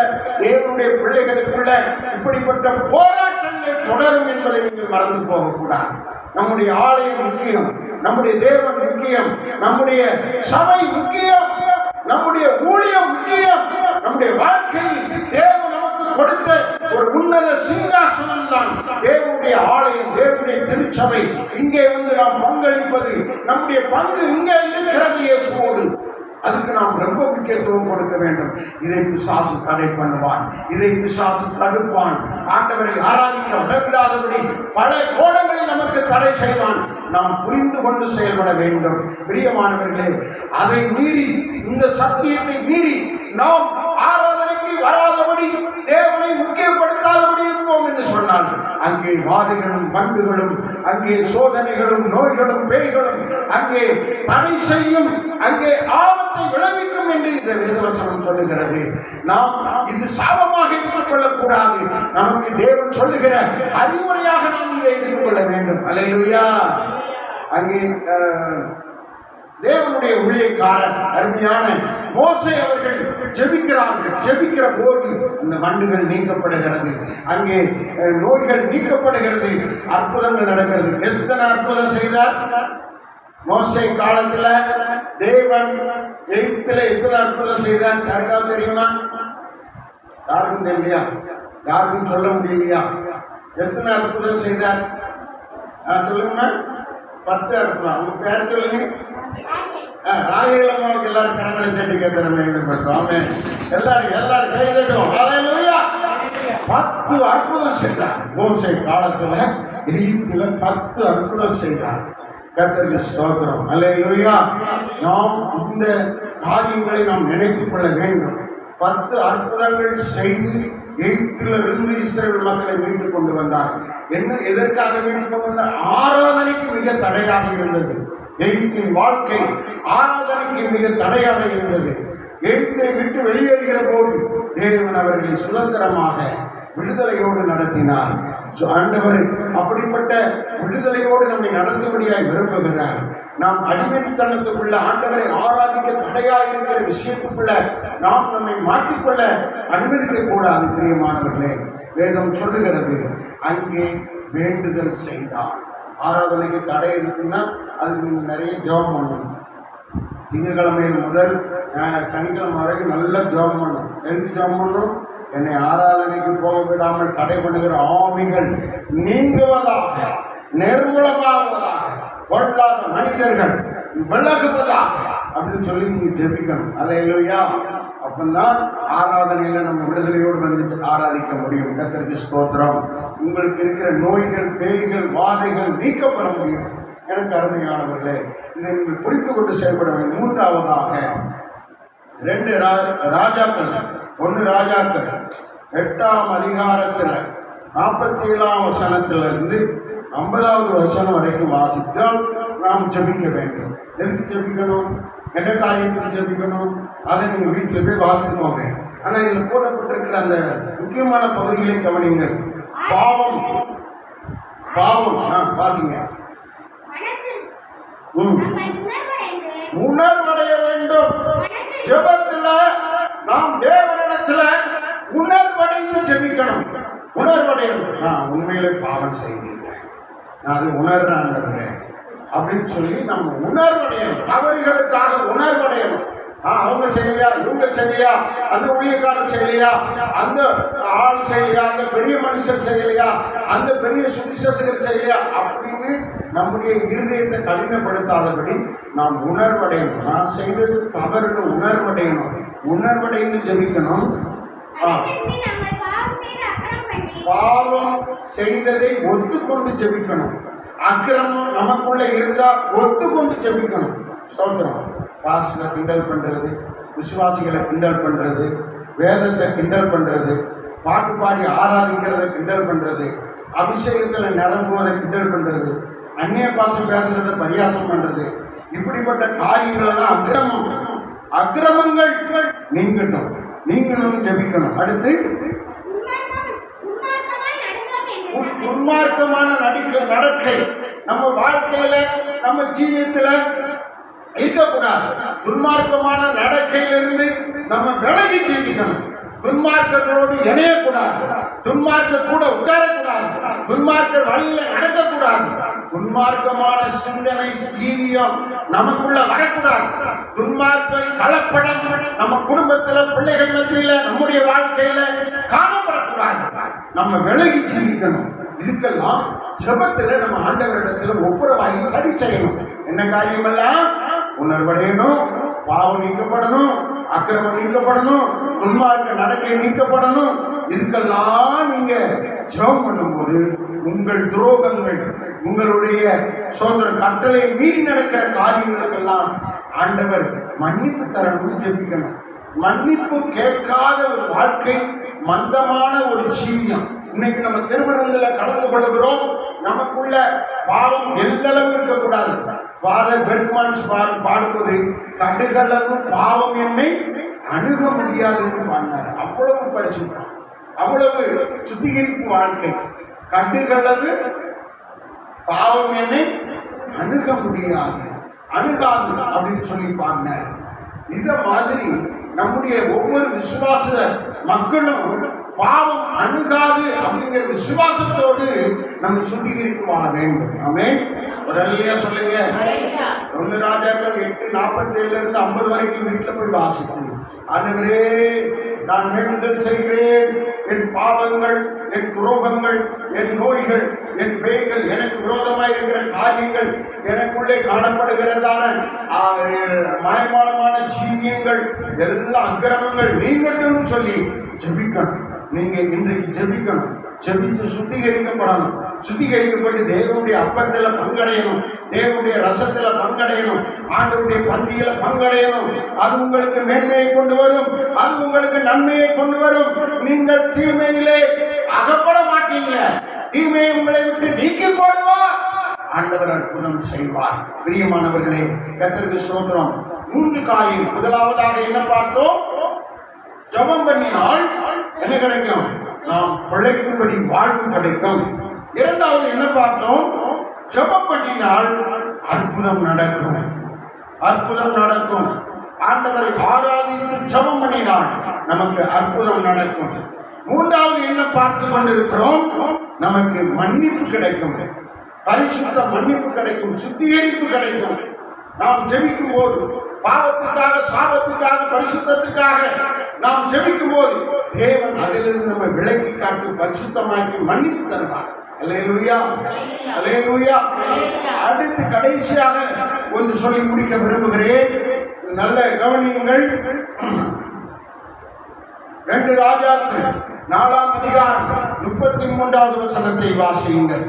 தேவனுடைய பிள்ளைகளுக்குள்ள இப்படிப்பட்ட போராட்டங்கள் தொடரும் என்பதை நீங்கள் மறந்து போகக்கூடாது. நம்முடைய ஆலயம் முக்கியம், நம்முடைய தேவன் முக்கியம், நம்முடைய சபை முக்கியம், நம்முடைய ஊழியம் முக்கியம். நம்முடைய வாழ்க்கையில் தேவன் நமக்கு கொடுத்த ஒரு உன்னத சிங்காசனம் தான் தேவனுடைய ஆலயம், தேவனுடைய திருச்சபை. இங்கே வந்து நாம் பங்களிப்பது, நம்முடைய பங்கு இங்கே இருக்கிறது இயேசுவோடு. அதுக்கு நாம் ரொம்ப முக்கியத்துவம் கொடுக்க வேண்டும். இதை பிசாசு தடை பண்ணுவான், இதை பிசாசு தடுப்பான். ஆண்டவரை ஆராதிக்க விடவிடாதபடி பல கோணங்களில் நமக்கு தடை செய்வான். நாம் புரிந்து கொண்டு செயல்பட வேண்டும். பிரியமானவர்களே, அதை மீறி, இந்த சத்தியத்தை மீறி நாம் ஆராதனைக்கு வராதபடி, தேவனை முக்கியப்படுத்தாதபடி இருப்போம் என்று சொன்னால் அங்கே வாதைகளும் வண்டுகளும், அங்கே சோதனைகளும், நோய்களும், பேய்களும் அங்கே தடை செய்யும், அங்கே ஆபத்தை விளைவிக்கும் என்று இந்த வேதவசனம் சொல்லுகிறது. நாம் இது சாபமாக எடுத்துக்கொள்ளக் கூடாது. நமக்கு தேவன் சொல்லுகிற அறிவுரையாக நாம் இதை எடுத்துக்கொள்ள வேண்டும். அல்லேலூயா. அங்கே தேவனுடைய ஊழியக்காரர் அருமையான மோசே அவர்கள் ஜெபிக்கிறார்கள். ஜெபிக்கிற போது அந்த வண்டுகள் நீக்கப்படுகிறது, அங்கே நோய்கள் நீக்கப்படுகிறது, அற்புதங்கள் நடக்கிறது. எத்தனை அற்புதம் செய்தார் மோசே காலத்துல தேவன்? எகிப்தில் எத்தனை அற்புதம் செய்தார்? யாருக்காவது தெரியுமா? யாருக்கும் தெரியலையா? யாருக்கும் சொல்ல முடியலையா? எத்தனை அற்புதம் செய்தார்? சொல்லுங்க. 10 அற்புதம். அவங்க பேர் சொல்லுங்க. ராகேலம்மாவுக்கு எல்லாரும் கரங்களை தட்டி கேட்கிற வேண்டும். எல்லாரும் கையிலும் 10 அற்புதம் செய்தார் மோசே காலத்துல. எகிப்தில 10 அற்புதம் செய்தார். கர்த்தருக்கு ஸ்தோத்திரம். அல்லேலூயா. நாம் இந்த காரியங்களை நாம் நினைத்துக் கொள்ள வேண்டும். 10 அற்புதங்கள் செய்து எகிப்திலிருந்து இஸ்ரவேல் மக்களை மீட்டுக் கொண்டு வந்தார். என்ன, எதற்காக மீட்டுக் கொண்டு வந்தார்? ஆராதனைக்கு மிக தடையாக இருந்தது. எகிப்தின் வாழ்க்கை ஆராதனைக்கு மிக தடையாக இருந்தது. எகிப்தை விட்டு வெளியேறுகிற போது தேவன் அவர்களை சுதந்திரமாக விடுதலையோடு நடத்தினார். ஆண்டவர் அப்படிப்பட்ட விடுதலையோடு நம்மை நடந்தபடியாய் விரும்புகிறார். நாம் அடிமைத்தனத்துக்குள்ள, ஆண்டவரை ஆராதிக்க தடையாக இருக்கிற விஷயத்துக்குள்ள நாம் நம்மை மாற்றிக்கொள்ள அனுமதிக்க கூடாது. பிரியமானவர்களே, வேதம் சொல்லுகிறது அங்கே வேண்டுதல் செய்தார். ஆராதனைக்கு தடை இருக்குன்னா அதுக்கு நீங்கள் நிறைய ஜெபம் பண்ணணும். திங்கட்கிழமையில் முதல் சனிக்கிழமை வரைக்கும் நல்ல ஜெபம் பண்ணணும். எதுக்கு ஜெபம் பண்ணணும்? என்னை ஆராதனைக்கு போக விடாமல் தடை பண்ணுகிற ஆவிகள் நீங்குவதாக, நிர்மூலமாவதாக, பொருளாத மனிதர்கள் விலகுவதாக அப்படின்னு சொல்லி நீங்க ஜெபிக்கணும். அல்லேலூயா. அப்பந்தான் ஆராதனையில நம்ம விடுதலையோடு வந்து ஆராதிக்க முடியும். கர்த்தருக்கு ஸ்தோத்திரம். உங்களுக்கு இருக்கிற நோய்கள், பேய்கள், வாதைகள் நீக்கப்பட முடியும். எனக்கு அருமையானவர்களே, இதை நீங்கள் புரிந்து கொண்டு செயல்பட வேண்டும். மூன்றாவதாக 2 ராஜாக்கள் 1 ராஜாக்கள் 8ஆம் அதிகாரத்தில் 47ஆம் வசனத்திலிருந்து 50வது வசனம் வரைக்கும் வாசித்தால் நாம் ஜெபிக்க வேண்டும். எதுக்கு ஜெபிக்கணும்? என்ன காரியத்துக்கு ஜெபிக்கணும்? அதை நீங்கள் வீட்டில் போய் வாசிக்கோங்க. ஆனால் இதில் போடப்பட்டிருக்கிற அந்த முக்கியமான பகுதிகளை கவனிங்கள். பாவம் வாசிங்க. உணர்வடைய வேண்டும். ஜெபத்துல நாம் தேவனிடத்துல உணர்வடைந்து ஜெபிக்கணும். உணர்வடையணும். நான் உண்மையிலே பாவம் செய்கிறேன், நான் அது உணர்றேன் அப்படின்னு சொல்லி நம்ம உணர்வடையணும். தவறுகளுக்காக உணர்வடையணும். அவங்க செய்யலையா, இவங்க செய்யலையா, அந்த ஊழியக்காரர் செய்யலையா, அந்த ஆள் செய்யலையா, அந்த பெரிய மனுஷன் செய்யலையா, அந்த பெரிய சுவிசேஷகர் செய்யலையா அப்படின்னு நம்முடைய இருதயத்தை கடினப்படுத்தாதபடி நாம் உணர்வடையணும். நான் செய்தது தவறுன்னு உணர்வடையணும். உணர்வடைந்து ஜெபிக்கணும். பாவம் செய்ததை ஒத்துக்கொண்டு ஜெபிக்கணும். அக்கிரமம் நமக்குள்ள இருந்தா ஒத்துக்கொண்டு ஜெபிக்கணும். சோதரம் பாஸ்டரை கிண்டல் பண்றது, விசுவாசிகளை கிண்டல் பண்றது, வேதத்தை கிண்டல் பண்றது, பாட்டு பாடி ஆராதிக்கிறத கிண்டல் பண்றது, அபிஷேகத்தில் நிரம்புவதை கிண்டல் பண்றது, அந்நிய பாசம் பேசுறத பரியாசம் பண்றது, இப்படிப்பட்ட காரியங்கள் தான் அக்கிரமம். அக்கிரமங்கள் நீங்கணும் ஜெபிக்கணும். அடுத்து துன்மார்க்கமான நடக்கை நம்ம வாழ்க்கையில நம்ம ஜீவியத்துல இருக்கக்கூடாது. துன்மார்க்கமான நடக்கையிலிருந்து நம்ம விலகி ஜீவிக்கணும். துன்மார்க்கங்களோடு இணையக்கூடாது. துன்மார்க்க கூட உட்காரக்கூடாது. துன்மார்க்க வழியில நடக்கக்கூடாது. துன்மார்க்கமான சிந்தனை ஜீவியம் நமக்குள்ள வரக்கூடாது. துன்மார்க்க கலப்படம் நம்ம குடும்பத்துல, பிள்ளைகள் மத்தியில, நம்முடைய வாழ்க்கையில காணப்படக்கூடாது. நம்ம விலகி ஜீவிக்கணும். இதுக்கெல்லாம் ஜெபத்துல நம்ம ஆண்டவரிடத்துல ஒப்புரவாகி சரி செய்யணும். என்ன காரியம் எல்லாம் உணர்வடையணும், பாவம் நீக்கப்படணும், அக்கிரமம் நீக்கப்படணும், துன்மார்க்க நடக்கை நீக்கப்படணும். இதுக்கெல்லாம் நீங்க ஜெபம் பண்ணும்போது உங்கள் துரோகங்கள், உங்களுடைய சோதர கட்டளை மீறி நடக்கிற காரியங்களுக்கெல்லாம் ஆண்டவர் மன்னிப்பு தரணும்னு ஜெபிக்கணும். மன்னிப்பு கேட்காத ஒரு வாழ்க்கை, மந்தமான ஒரு ஜீவியம். இன்னைக்கு நம்ம திருமணங்களில் கலந்து கொள்ளுகிறோம். நமக்குள்ள பாவம் எல்லளவு இருக்கக்கூடாது. ஃபாதர் பெர்க்மன்ஸ் பாடுவது கடுகளவு பாவம் என்னை அணுக முடியாதுன்னு பாடினார். அவ்வளவு பரிசுத்தம், அவ்வளவு சுத்திகரிப்பு வாழ்க்கை. கடுகளவு பாவம் என்னை அணுக முடியாது, அணுகாது அப்படின்னு சொல்லி பாடினார். இந்த மாதிரி நம்முடைய ஒவ்வொரு விசுவாச மக்களும் பாவம் அணுகாது அப்படிங்கிற விசுவாசத்தோடு நம்ம சுத்திகரிக்குமாக வேண்டும். ஆமென். ஒரு அல்லேலூயா சொல்லுங்க. 1 ராஜாக்கள் 8:47 50 வரைக்கும் வீட்டில் போய் வாசிக்கணும். ஆண்டவரே, நான் வேண்டுதல் செய்கிறேன். என் பாவங்கள், என் துரோகங்கள், என் நோய்கள், என் பேய்கள், எனக்கு விரோதமாக இருக்கிற காரியங்கள், எனக்குள்ளே காணப்படுகிறதான மாயமானமான ஜீவியங்கள், எல்லா அக்கிரமங்கள் நீங்கள்னு சொல்லி ஜெபிக்கணும். நீங்க இன்றைக்கு ஜெபிக்கணும். ஜெபித்து சுத்திகரிக்கப்படணும். சுத்திகரிக்கப்பட்டு தேவனுடைய அப்பத்துல பங்கடையணும், தேவனுடைய ரசத்துல பங்கடையணும், ஆண்டவருடைய பந்தியில பங்கடையணும். அது உங்களுக்கு மேன்மையை கொண்டு வரும், அது உங்களுக்கு நன்மையை கொண்டு வரும். நீங்கள் தீமையிலே அகப்பட மாட்டீங்க. தீமையை உங்களை விட்டு நீக்கி போடுவார். ஆண்டவர் அற்புதம் செய்வார். பிரியமானவர்களே, கர்த்தருக்கு ஸ்தோத்திரம். 3 காரியம். முதலாவதாக என்ன பார்த்தோம்? ஜெபம் பண்ணினால் என்ன கிடைக்கும்? நாம் பிழைக்கும்படி வாழ்வு கிடைக்கும். இரண்டாவது என்ன பார்த்தோம்? ஜெபம் பண்ணினால் அற்புதம் நடக்கும். அற்புதம் நடக்கும். ஆண்டவரை ஆராதித்து ஜெபம் பண்ணினால் நமக்கு அற்புதம் நடக்கும். மூன்றாவது என்ன பார்த்து கொண்டிருக்கிறோம்? நமக்கு மன்னிப்பு கிடைக்கும். பரிசுத்த மன்னிப்பு கிடைக்கும், சுத்திகரிப்பு கிடைக்கும். நாம் ஜெபிக்கும் போது பாவத்துக்காக, சாபத்துக்காக, பரிசுத்தத்துக்காக நாம் ஜெபிக்கும் போது தேவன் அதிலிருந்து நம்ம விலக்கி காட்டி பரிசுத்தமாக்கி மன்னிப்பு தருவார். அல்லேலூயா, அல்லேலூயா. அடுத்து கடைசியாக ஒன்று சொல்லி முடிக்க விரும்புகிறேன். நல்ல கவனியுங்கள். 2 ராஜாக்கள் 4ஆம் அதிகாரம் 33வது வசனத்தை வாசியுங்கள்.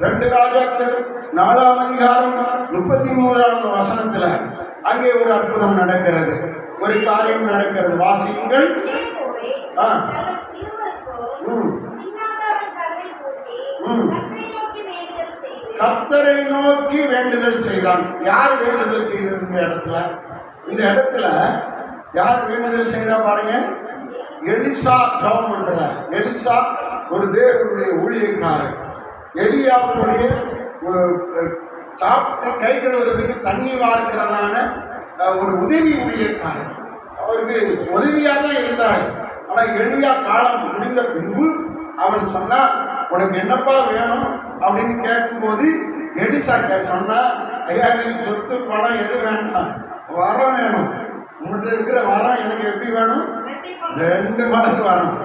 2 ராஜாக்கள் 4ஆம் அதிகாரம் 33வது வசனத்துல அங்கே ஒரு அற்புதம் நடக்கிறது, ஒரு காரியம் நடக்கிறது. வாசியுங்கள். கர்த்தரை நோக்கி வேண்டுதல் செய்தான். யார் வேண்டுதல் செய்தது? இந்த இடத்துல யார் வேண்டுதல் செய்யறா பாருங்க. எலிசா ஜெபம் பண்றார். எலிசா ஒரு தேவனுடைய ஊழியக்காரர். எலியாவுடைய சாப்பிட்டு கை கழுவுறதுக்கு தண்ணி வார்க்கிறதான ஒரு உதவி ஊழியக்காரர். அவருக்கு உதவியாக தான் இருந்தார். ஆனால் எலியா காலம் முடிந்த பின்பு அவன் சொன்னா, உனக்கு என்னப்பா வேணும் அப்படின்னு கேட்கும்போது எலிசா சொன்னா, ஐயா நீ சொத்து பணம் எது வேண்டாம், வரம் வேணும். உங்கள்கிட்ட இருக்கிற வரம் எனக்கு எப்படி வேணும்? 2 மடங்கு வரம்.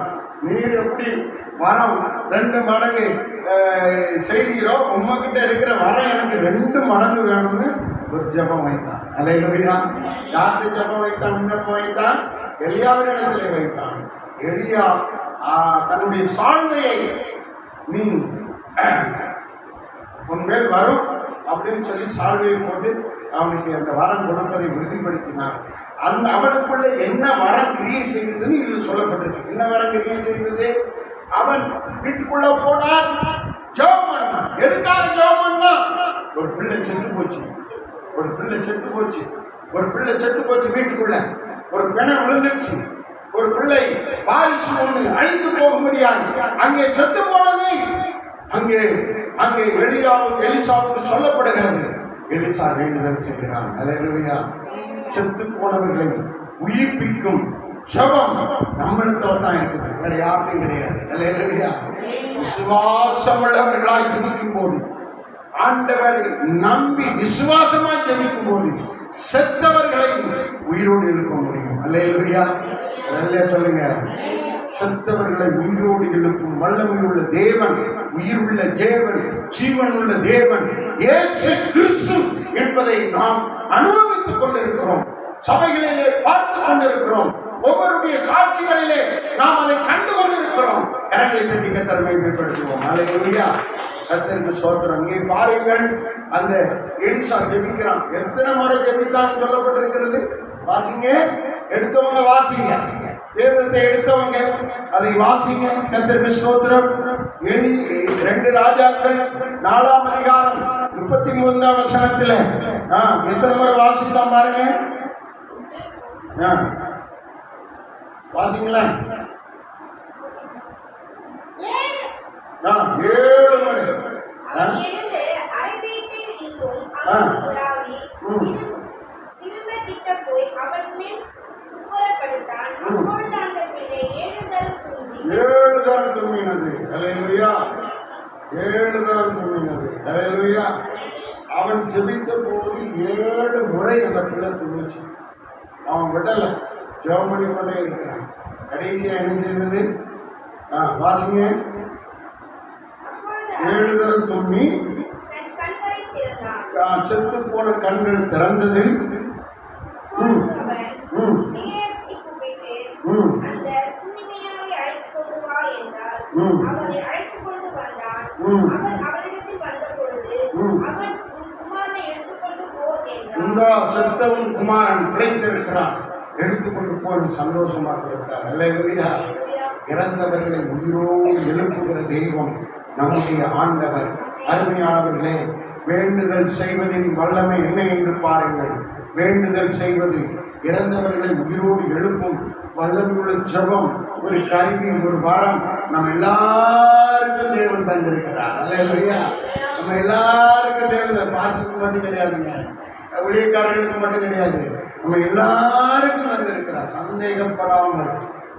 நீர் எப்படி வரம் 2 மடங்கு செய்கிறோ, உங்ககிட்ட இருக்கிற வரம் எனக்கு 2 மடங்கு வேணும்னு ஒரு ஜெபம் வைத்தான். அல்லேலூயா. யார்கிட்ட ஜெபம் வைத்தான்? விண்ணப்பம் வைத்தான்? எலியாவின் இடத்திலே வைத்தான். எலியா தன்னுடைய சால்வையை நீ உன்மேல் வரும் அப்படின்னு சொல்லி சால்வையை போட்டு அவனுக்கு அந்த வரம் கொடுப்பதை உறுதிப்படுத்தினார். அந்த அவனுக்குள்ள என்ன வரம் கிரியை செய்ததுன்னு இதில் சொல்லப்பட்டிருக்கு. என்ன வரம் கிரியை செய்தது? அவன் வீட்டுக்குள்ள போனான், ஜெபம் பண்ணான். எதுக்காக ஜெபம் பண்ணான்? ஒரு பிள்ளை செத்து போச்சு, ஒரு பிள்ளை செத்து போச்சு, ஒரு பிள்ளை செத்து போச்சு. வீட்டுக்குள்ள ஒரு பிணம் விழுந்துச்சு, ஒரு பிள்ளை வாரிசு ஒன்று அழிந்து போக முடியாது. அங்கே செத்து போனது அங்கே அங்கே எலிசாவுக்கு சொல்லப்படுகிறது. எலிசா வேண்டுதல் செய்கிறான். அல்லேலூயா. செத்து போனவர்களை உயிர்ப்பிக்கும் ஜெபம் நம்மிடத்துல தான் இருக்குது, வேற யாருக்கும் கிடையாது. அல்லேலூயா. விசுவாசம் உள்ளவர்களாய் ஜெபிக்கும் போது, ஆண்டவரை நம்பி விசுவாசமாய் ஜெபிக்கும் போது செத்தவர்களை உயிரோடு எழுப்ப முடியும். அல்லேலூயா. சொல்லுங்க. செத்தவர்களை உயிரோடு எழுப்பும் வல்லமை உள்ள தேவன், உயிருள்ள தேவன், ஜீவன் உள்ள தேவன் இயேசு கிறிஸ்து என்பதை நாம் அனுபவித்துக் கொண்டிருக்கிறோம். சபைகளிலே பார்த்து கொண்டிருக்கிறோம். ஒவ்வொருடைய சாட்சிகளிலே நாம் அதை கண்டு கொண்டிருக்கிறோம். கரங்களை தட்டி கர்த்தரை மேம்படுத்துவோம். அல்லேலூயா. கர்த்தருக்கு ஸ்தோத்திரம். இங்கே பாருங்கள், அந்த எலிசா ஜெபிக்கிறான். எத்தனை முறை ஜெபித்தான் சொல்லப்பட்டிருக்கிறது? வாசிங்க, எடுத்தவங்க வாசிங்க, வேதத்தை எடுத்தவங்க அதை வாசிங்க. கர்த்தருக்கு ஸ்தோத்திரம். 2 ராஜாக்கள் 4ஆம் அதிகாரம் 33ஆம் வசனத்தில் எத்தனை முறை வாசிக்கலாம் பாருங்க. வாசிங்களா? 7 முறை. ஏழு தரம் தும்மினது. அல்லேலூயா. 7 தரம் தும்மினது. அல்லேலூயா. அவன் ஜெபித்த போது 7 முறை அந்த பிள்ளை தும்மிச்சு. அவன் விடலை, ஜெபம் பண்ணி கொண்டே இருக்கிறான். கடைசியா என்ன செய்தது? வாசிங்க. 7 தரம் தும்மி செத்து போன கண்கள் திறந்தது. செத்தவன் குமாரன் பிழைத்திருக்கிறான், எடுத்துக்கொண்டு போய் சந்தோஷமாக இருக்கிறார். அல்லேலூயா. இறந்தவர்களை உயிரோடு எழுப்புகிற தெய்வம் நம்முடைய ஆண்டவர். அருமையானவர்களே, வேண்டுதல் செய்வதின் வல்லமை என்ன என்று பாருங்கள். வேண்டுதல் செய்வது இறந்தவர்களை உயிரோடு எழுப்பும் வல்லமையுள்ள ஜெபம், ஒரு கருவி, ஒரு வரம் நம்ம எல்லாருக்கும் தேவன் தந்திருக்கிறார். அல்லேலூயா. நம்ம எல்லாருக்கும் தேவன், பாசிக்கு மட்டும் கிடையாதுங்க, ஊழியக்காரர்களுக்கு மட்டும் கிடையாது, நம்ம எல்லாருக்கும் தந்திருக்கிறார். சந்தேகப்படாமல்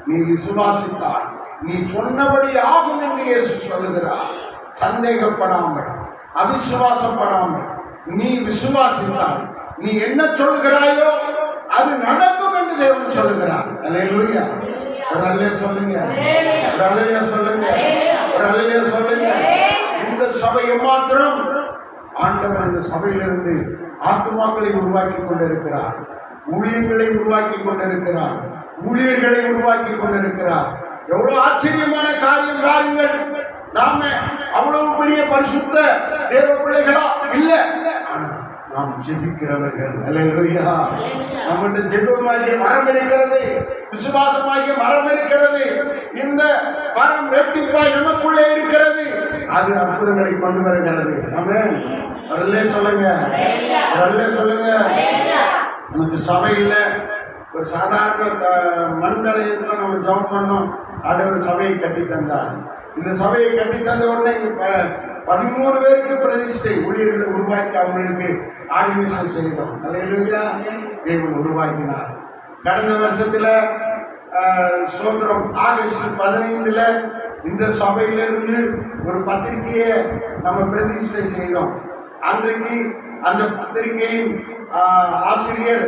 நீ விசுவாசித்தால் நீ சொன்னபடி ஆகும் என்று இயேசு சொல்லுகிறார். சந்தேகப்படாமல், அவிசுவாசப்படாமல் நீ விசுவாசித்தால் நீ என்ன சொல்லுகிறாயோ அது நடக்கும் என்று தேவன் சொல்லுகிறார். அல்லேலூயா. ஒரு அல்லேலூயா சொல்லுங்க, ஒரு அல்லேலூயா சொல்லுங்க, ஒரு அல்லேலூயா சொல்லுங்க. இந்த சபையை மாத்திரம் ஆண்டவர் இந்த சபையிலிருந்து ஆத்துமாக்களை உருவாக்கி கொண்டிருக்கிறார், ஊழியர்களை உருவாக்கி கொண்டிருக்கிறார், ஊழியர்களை உருவாக்கி கொண்டிருக்கிறார். எவ்வளவு ஆச்சரியமான காரியம் பாருங்கள். நாம அவ்வளவு பெரிய பரிசுத்த தேவ பிள்ளைகளா இல்ல, நாம் ஜெபிக்கிறவர்கள். அல்லேலூயா. நம்முடைய ஜெபமாகிய மரம் இருக்கிறது, விசுவாசமாகிய மரம் இருக்கிறது. இந்த மரம் ரெட்டிப்பாய் நமக்குள்ளே இருக்கிறது, அது அற்புதங்களை கொண்டு வருகிறது. ஆமென். சொல்லுங்க, சொல்லுங்க. நமக்கு சபை இல்லை, ஒரு சாதாரண மண் தலையத்தில் நம்ம ஜெபம் பண்ணோம். ஆண்டவர் சபையை கட்டி தந்தார். இந்த சபையை கட்டி தந்த உடனே 13 பேருக்கு பிரதிஷ்டை ஊழியர்களை உருவாக்கி அவங்களுக்கு ஆர்டினேஷன் செய்தோம். அல்லேலூயா. தேவன் உருவாக்கினார். கடந்த வருஷத்துல சுதந்திரம் ஆகஸ்ட் 15 இந்த சபையிலிருந்து ஒரு பத்திரிகையை நம்ம பிரதிஷ்டை செய்தோம். அன்றைக்கு அந்த பத்திரிகையின் ஆசிரியர்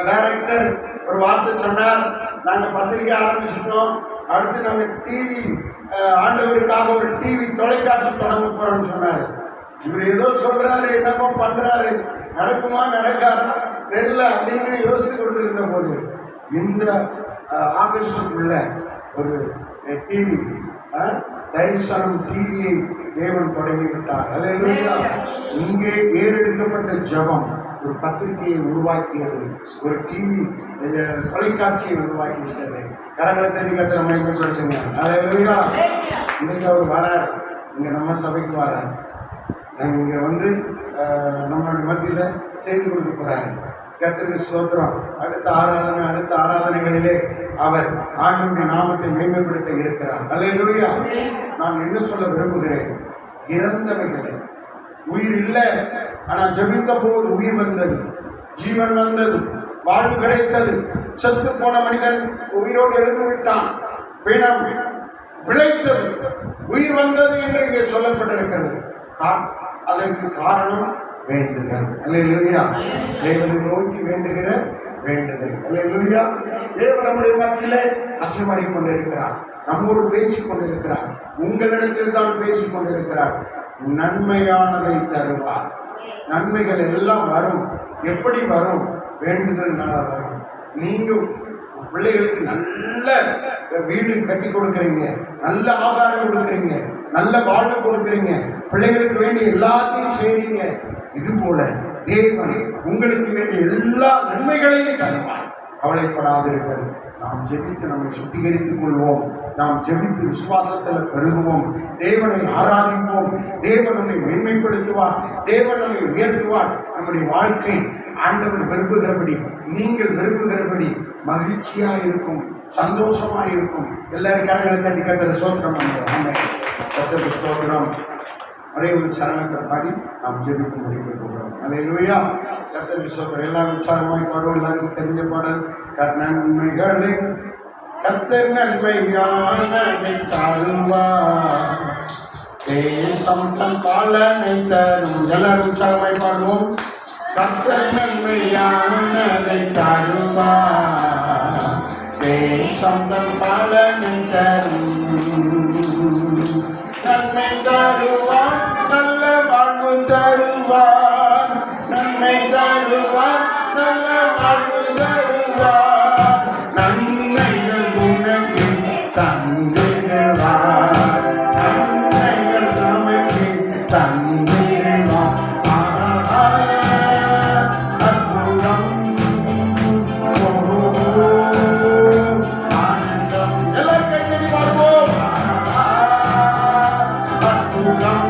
டைரக்டர் ஒரு வார்த்தை சொன்னார், நாங்கள் பத்திரிகை ஆரம்பிச்சிட்டோம், அடுத்து நாங்கள் டிவி ஆண்டவருக்காக ஒரு டிவி தொலைக்காட்சி தொடங்க போறோம்னு சொன்னார். இவர் ஏதோ சொல்றாரு, என்னமோ பண்றாரு, நடக்குமா நடக்காதா தெரியல அப்படின்னு யோசித்து கொண்டு இருந்த போது இந்த ஆகஸ்டுக்குள்ள ஒரு டிவி தரிசனம் டிவியை தேவன் தொடங்கிவிட்டார். அல்லேலூயா. இங்கே ஏறெடுக்கப்பட்ட ஜெபம் ஒரு பத்திரிகையை உருவாக்கியது, ஒரு டிவி தொலைக்காட்சியை உருவாக்கி விட்டது. கரங்களை தண்ணி கட்டுற மேம்படுத்துங்க. அல்லேலூயா. இன்னைக்கு அவர் வரார், இங்க நம்ம சபைக்கு வரார். இங்க வந்து நம்மளுடைய மத்தியில் செய்து கொடுக்க போறாரு. கர்த்தருக்கு ஸ்தோத்திரம். அடுத்த ஆராதனைகளிலே அவர் ஆண்டவருடைய நாமத்தை மேம்படுத்த இருக்கிறார். அல்லேலூயா. நான் என்ன சொல்ல விரும்புகிறேன், இறந்தவைகளை உயிர் இல்லை, ஆனால் ஜெபித்த போது உயிர் வந்தது, ஜீவன் வந்தது, வாழ்வு கிடைத்தது. செத்து போன மனிதன் உயிரோடு எழுந்து விட்டான், பிணம் விளைத்தது, உயிர் வந்தது என்று இங்கே சொல்லப்பட்டிருக்கிறது. அதற்கு காரணம் வேண்டுதல். அல்லேலூயா. தேவனை நோக்கி வேண்டுகிற வேண்டுதல். அல்லேலூயா. தேவன் நம்முடைய மத்தியிலே அசைவாடி கொண்டிருக்கிறார், நம்மோடு பேசிக் கொண்டிருக்கிறார், உங்களிடத்தில் தான் பேசிக் கொண்டிருக்கிறார். நன்மையானதை தருவார். நன்மைகள் எல்லாம் வரும். எப்படி வரும்? வேண்டுதல்னால வரும். நீங்கள் பிள்ளைகளுக்கு நல்ல வீடு கட்டி கொடுக்குறீங்க, நல்ல ஆகாரம் கொடுக்குறீங்க, நல்ல வாழ்வு கொடுக்குறீங்க, பிள்ளைகளுக்கு வேண்டிய எல்லாத்தையும் செய்றீங்க. இது போல தேவன் உங்களுக்கு வேண்டிய எல்லா நன்மைகளையும் தருவார். கவலைப்படாதீர்கள். நாம் ஜெபித்து நம்மை சுத்திகரித்துக் கொள்வோம். நாம் ஜெபித்து விசுவாசத்தில் பெருகுவோம். தேவனை ஆராதிப்போம். தேவன் நம்மை மேன்மைப்படுத்துவார். தேவன் நம்மை உயர்த்துவார். நம்முடைய வாழ்க்கை ஆண்டவர் விரும்புகிறபடி, நீங்கள் விரும்புகிறபடி மகிழ்ச்சியா இருக்கும், சந்தோஷமா இருக்கும். எல்லாரும் கரங்களை தட்டி கர்த்தரை ஸ்தோத்திரம் பண்ணுவோம். கர்த்தருக்கு ஸ்தோத்திரம். ஒரே ஒரு சரணத்தை பாடி நாம் ஜெபித்து முடிக்க போகிறோம். அல்லேலூயா. கர்த்தருக்கு ஸ்தோத்திரம். எல்லாரும் உற்சாகமாய் பாடுவோம். எல்லாருக்கும் தெரிஞ்ச பாடல். நன்மைகளே கர்த்தர் நன்மையானதை தருவார், தேசம் தன் பாலனை தரும். எல்லாரும் உற்சாகமாய் பாடுவோம். கர்த்தர் நன்மையானதை தருவார், தேசம் தன் பாலனை தரும். நன்மை தருவார், நல்ல வாழ்வு தருவார். நன்மை தருவார், நல்ல வாழ்வு தருவார். நன்மைகள் உனக்கு தந்திடுவார், நன்மைகள் நமக்கு தந்திடுவார். அற்புதம் ஆனந்தம். எல்லாரும் கைத்தட்டி பாடுவோம். அற்புதம்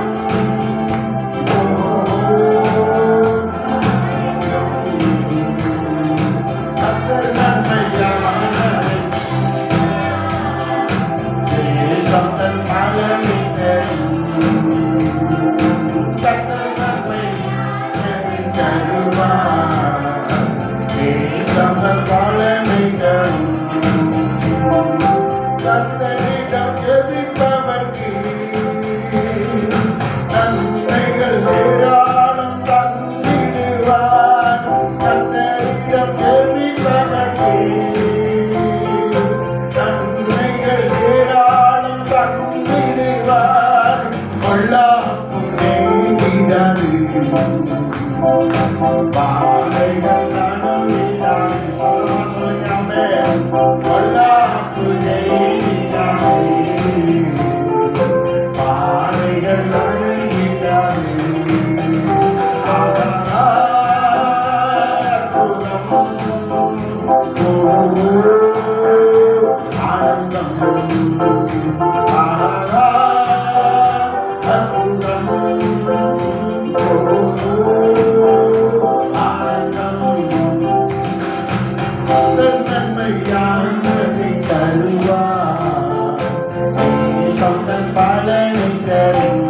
தரும்.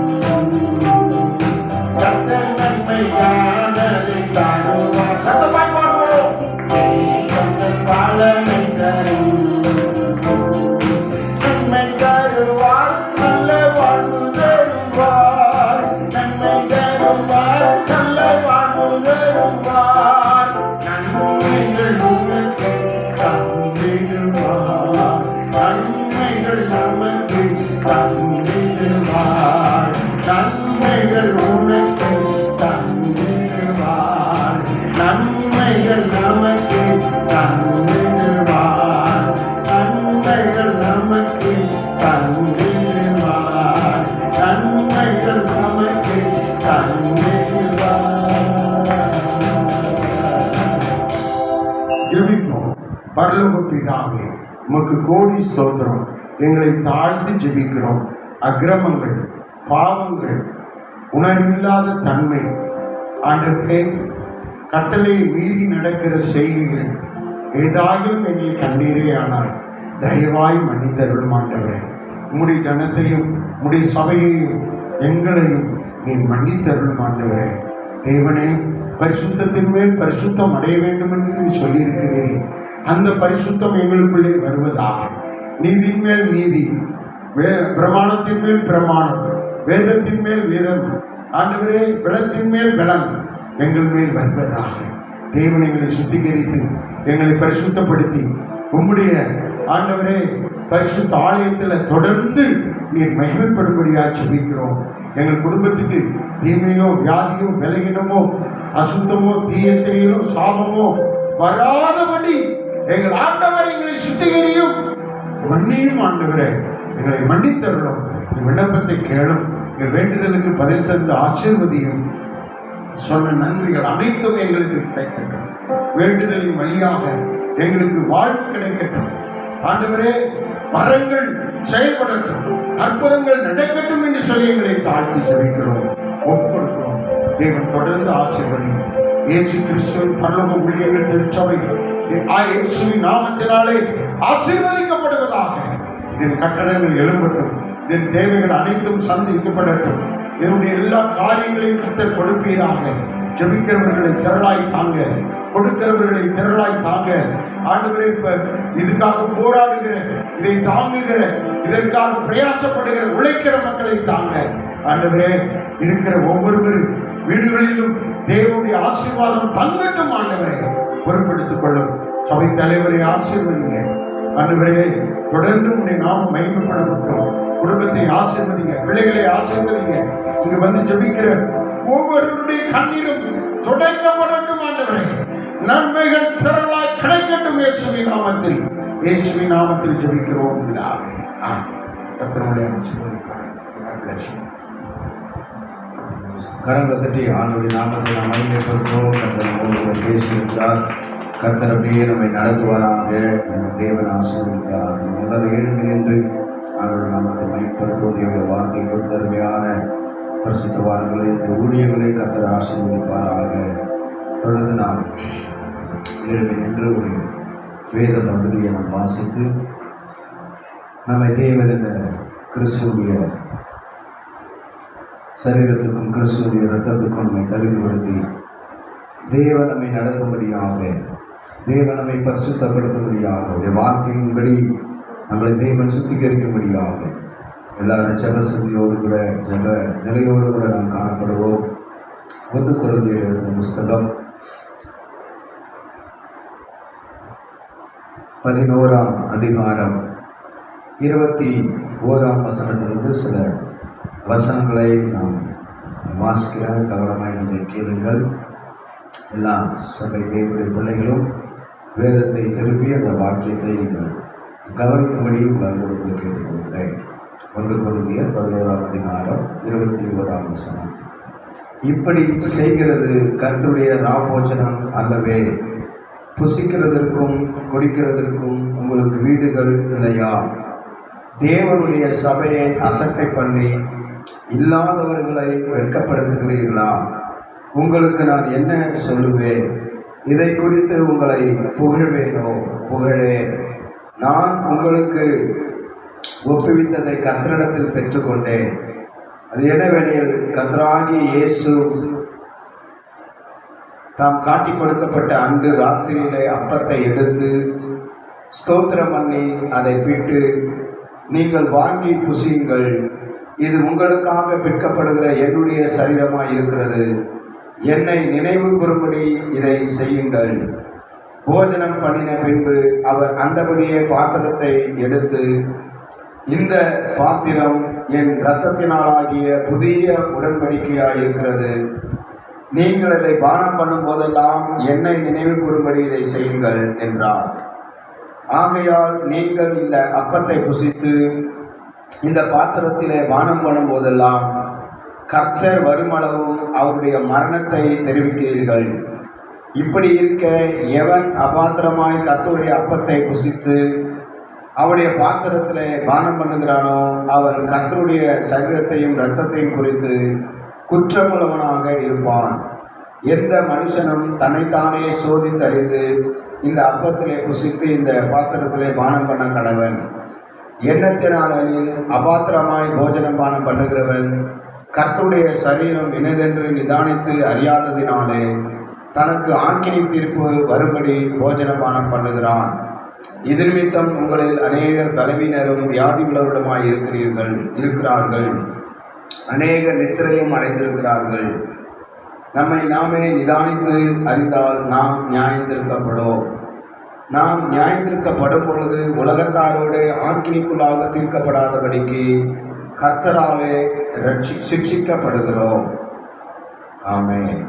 கர்த்தர் நன்மை யாதனை தருவார். சத்தமாய் பாடுவோம். கர்த்தர் பலனை தரும். நன்மை தருவார், நல்ல வாழ்வு தருவார். நன்மை தருவார், நல்ல வாழ்வு தருவார். நன்மைகள் உனக்கு தந்திடுவார். நன்மைகள் நமக்கு தந்திடுவார். நன்மைகள் உனக்கு தந்திடுவார். நன்மைகள் நமக்கு தந்திடுவார். நன்மைகள் நமக்கு தந்திடுவார். நன்மைகள் நமக்கு தந்திடுவார். ஜெபிப்போம். பரலோக பிதாவே, உமக்கு கோடி ஸ்தோத்திரம். எங்களை தாழ்த்தி ஜெபிக்கிறோம். அக்கிரமங்கள், பாவங்கள், உணர்வில்லாத தன்மை, ஆண்டவரே, கட்டளையை மீறி நடக்கிற செய்கைகள் ஏதாயும் எங்களை கண்டீரே ஆனால் தயவாய் மன்னித்தருளும் ஆண்டவரே. உம்முடைய ஜனத்தையும் உம்முடைய சபையையும் எங்களையும் நீ மன்னித்தருளும் ஆண்டவரே. தேவனே, பரிசுத்தத்தின் மேல் பரிசுத்தம் அடைய வேண்டும் என்று நீ சொல்லியிருக்கிறீரே, அந்த பரிசுத்தம் எங்களுக்குள்ளே வருவதாக. நீதியின் மேல் நீதி, பிரமாணத்தின் மேல் பிரமாணம், வேதத்தின் மேல் வேதம், ஆண்டவரே, பலத்தின் மேல் பலம் எங்கள் மேல் வருவதாக. தேவன் எங்களை சுத்திகரித்து எங்களை பரிசுத்தப்படுத்தி உம்முடைய ஆண்டவரே பரிசுத்த ஆலயத்தில் தொடர்ந்து நீர் மகிமைப்படும்படியாக ஜெபிக்கிறோம். எங்கள் குடும்பத்துக்கு தீமையோ, வியாதியோ, விலகினமோ, அசுத்தமோ, தீய செயலோ, சாபமோ வராதபடி எங்கள் ஆண்டவர் எங்களை சுத்திகரியும் மன்னியும். ஆண்டவரே, எங்களை மன்னித்தருளும். விண்ணப்பத்தை கேளும். எங்கள் வேண்டுதலுக்கு பதில் தந்து ஆசீர்வதியும். சொன்ன நன்மைகள் அனைத்தும் எங்களுக்கு கிடைக்கட்டும். வேண்டுதலின் வழியாக எங்களுக்கு வாழ்வு கிடைக்கட்டும். ஆண்டவரே, மரங்கள் செயல்படட்டும், அற்புதங்கள் நடக்கட்டும் என்று சொல்லி எங்களை தாழ்த்தி ஜெபிக்கிறோம், ஒப்புக்கொடுக்கிறோம். தேவன் தொடர்ந்து ஆசீர்வதி. இயேசு கிறிஸ்துவின் பரலோக ஊழியர்கள் திருச்சபை இயேசுவின் நாமத்தினாலே ஆசீர்வதிக்கப்படுவதாக. இதன் கட்டடங்கள் எழும்பட்டும். இதன் தேவைகள் அனைத்தும் சந்திக்கப்படட்டும். என்னுடைய எல்லா காரியங்களையும் கர்த்தர் கொடுப்பீராக. ஜெபிக்கிறவர்களை திரளாய் தாங்க, கொடுக்கிறவர்களை திரளாய் தாங்க. ஆண்டவரே, இதுக்காக போராடுகிற, இதை தாங்குகிற, இதற்காக பிரயாசப்படுகிற, உழைக்கிற மக்களை தாங்க. ஆண்டவரே, இருக்கிற ஒவ்வொருவர் வீடுகளிலும் தேவனுடைய ஆசீர்வாதம் தங்கட்டும். ஆண்டவரே, பொறுப்படுத்திக் கொள்ளும். சபை தலைவரை ஆசீர்வதிங்க. ஆண்டவரே, தொடர்ந்து உன்னை நாம் மகிமைப்படப்பட்டோம். குடும்பத்தை ஆசீர்வதிங்க, பிள்ளைகளை ஆசீர்வதிங்க. இங்கு வந்து ஜெபிக்கிற ஒவ்வொருவருடைய கண்ணீரும் துடைக்கப்படட்டும். ஆண்டவரே, நன்மைகள் திரளாய் கிடைக்கட்டும். இயேசுவின் நாமத்தில், இயேசுவின் நாமத்தில் ஜெபிக்கிறோம் பிதாவே. கர்த்தருடைய ஆசீர்வதிப்பார். கரங்களை தட்டி ஆண்டுடைய நாமத்தை நாம் மகிமைப்படுத்துவோம். கர்த்தர் நம்மோடு பேசியிருக்கிறார். கர்த்தர் அப்படியே நம்மை நடத்துவாராக. நம்ம தேவன் ஆசீர்வதித்தார். முதல் எழுந்து நின்று அவருடைய நாமத்தை மகிமைப்படுத்துவது எவ்வளவு வார்த்தை கொடுத்தருமையான பரிசுத்தவான்களை, இந்த ஊழியர்களை கர்த்தர் ஆசீர்வதிப்பாராக. தொடர்ந்து நாம் எழுந்து நின்று ஒரு வேத பகுதியை நாம் வாசித்து நம்மை தேவன் கிறிஸ்துடைய சரீரத்துக்கும் கிறிஸ்துடைய இரத்தத்துக்கும் நம்மை தகுதிப்படுத்தி தேவன் நம்மை நடத்தும்படியாக, தேவன் நம்மை பரிசுத்தப்படுத்தும்படியாக, வார்த்தையின்படி நம்மளை தேவன் சுத்திகரிக்கும்படியாக எல்லாரும் ஜெப சுத்தியோடு கூட, ஜெப நிலையோடு கூட நாம் காணப்படுவோம். 1 கொரிந்தியர் எழுதின புஸ்தகம் 11ஆம் அதிகாரம் 21ஆம் வசனத்திலிருந்து சில வசனங்களை நாம் வாசிக்கிற கவனமாக நீங்கள் கேளுங்கள். எல்லா சபை தேவனுடைய பிள்ளைகளும் வேதத்தை திருப்பி அந்த வாக்கியத்தை நீங்கள் கவனிக்கும்படி உங்களோடு கேட்டுக்கொள்கிறேன். 1 கொரிந்தியர் 11ஆம் அதிகாரம் 21ஆம் வசனம். இப்படி செய்கிறது கர்த்தருடைய ராபோஜனம் அல்லவே? புசிக்கிறதற்கும் குடிக்கிறதற்கும் உங்களுக்கு வீடுகள் இல்லையா? தேவனுடைய சபையை அசட்டை பண்ணி இல்லாதவர்களை வெட்கப்படுத்துகிறீர்களா? உங்களுக்கு நான் என்ன சொல்லுவேன்? இதை குறித்து உங்களை புகழ்வேனோ? புகழே. நான் உங்களுக்கு ஒப்புவித்ததை கர்த்தரிடத்தில் பெற்றுக்கொண்டேன். அது என்னவெனில், கர்த்தராகிய இயேசு தாம் காட்டி கொடுக்கப்பட்ட அன்று ராத்திரியிலே அப்பத்தை எடுத்து ஸ்தோத்திரம் பண்ணி அதை பிட்டு, நீங்கள் வாங்கி புசியுங்கள், இது உங்களுக்காக பிற்கப்படுகிற என்னுடைய சரீரமாய் இருக்கிறது, என்னை நினைவு கூறும்படி இதை செய்யுங்கள். போஜனம் பண்ணின பின்பு அவர் அந்தபடியே பாத்திரத்தை எடுத்து, இந்த பாத்திரம் என் இரத்தத்தினாலாகிய புதிய உடன்படிக்கையாய் இருக்கிறது, நீங்கள் இதை பானம் பண்ணும் போதெல்லாம் என்னை நினைவு கூறும்படி இதை செய்யுங்கள் என்றார். ஆகையால் நீங்கள் இந்த அப்பத்தை புசித்து இந்த பாத்திரத்திலே பானம் பண்ணும் போதெல்லாம் கர்த்தர் வருமளவும் அவருடைய மரணத்தை தெரிவிக்கிறீர்கள். இப்படி இருக்க, எவன் அபாத்திரமாய் கர்த்தருடைய அப்பத்தை புசித்து அவருடைய பாத்திரத்திலே பானம் பண்ணுகிறானோ அவன் கர்த்தருடைய சரீரத்தையும் இரத்தத்தையும் குறித்து குற்றமுள்ளவனாக இருப்பான். எந்த மனுஷனும் தன்னைத்தானே சோதித்தறிந்து இந்த அப்பத்திலே புசித்து இந்த பாத்திரத்திலே பானம் பண்ண கடவன். எண்ணத்தினாலில் அபாத்திரமாய் போஜனம் பானம் பண்ணுகிறவன் கர்த்தருடைய சரீரம் இனதென்று நிதானித்து அறியாததினாலே தனக்கு ஆக்கினை தீர்ப்பு வரும்படி போஜனபானம் பண்ணுகிறான். இது நிமித்தம் உங்களில் அநேகர் பலவீனரும் வியாதி உள்ளவருமாய் இருக்கிறார்கள், அநேகர் நித்திரையும் அடைந்திருக்கிறார்கள். நம்மை நாமே நிதானித்து அறிந்தால் நாம் நியாயந்திருக்கப்படும். நாம் நியாயந்திருக்கப்படும் பொழுது உலகத்தாரோடு ஆக்கினிக்குள்ளாக தீர்க்கப்படாதபடிக்கு கர்த்தராலே சிக்ஷிக்கப்படுகிறோம். ஆமென்.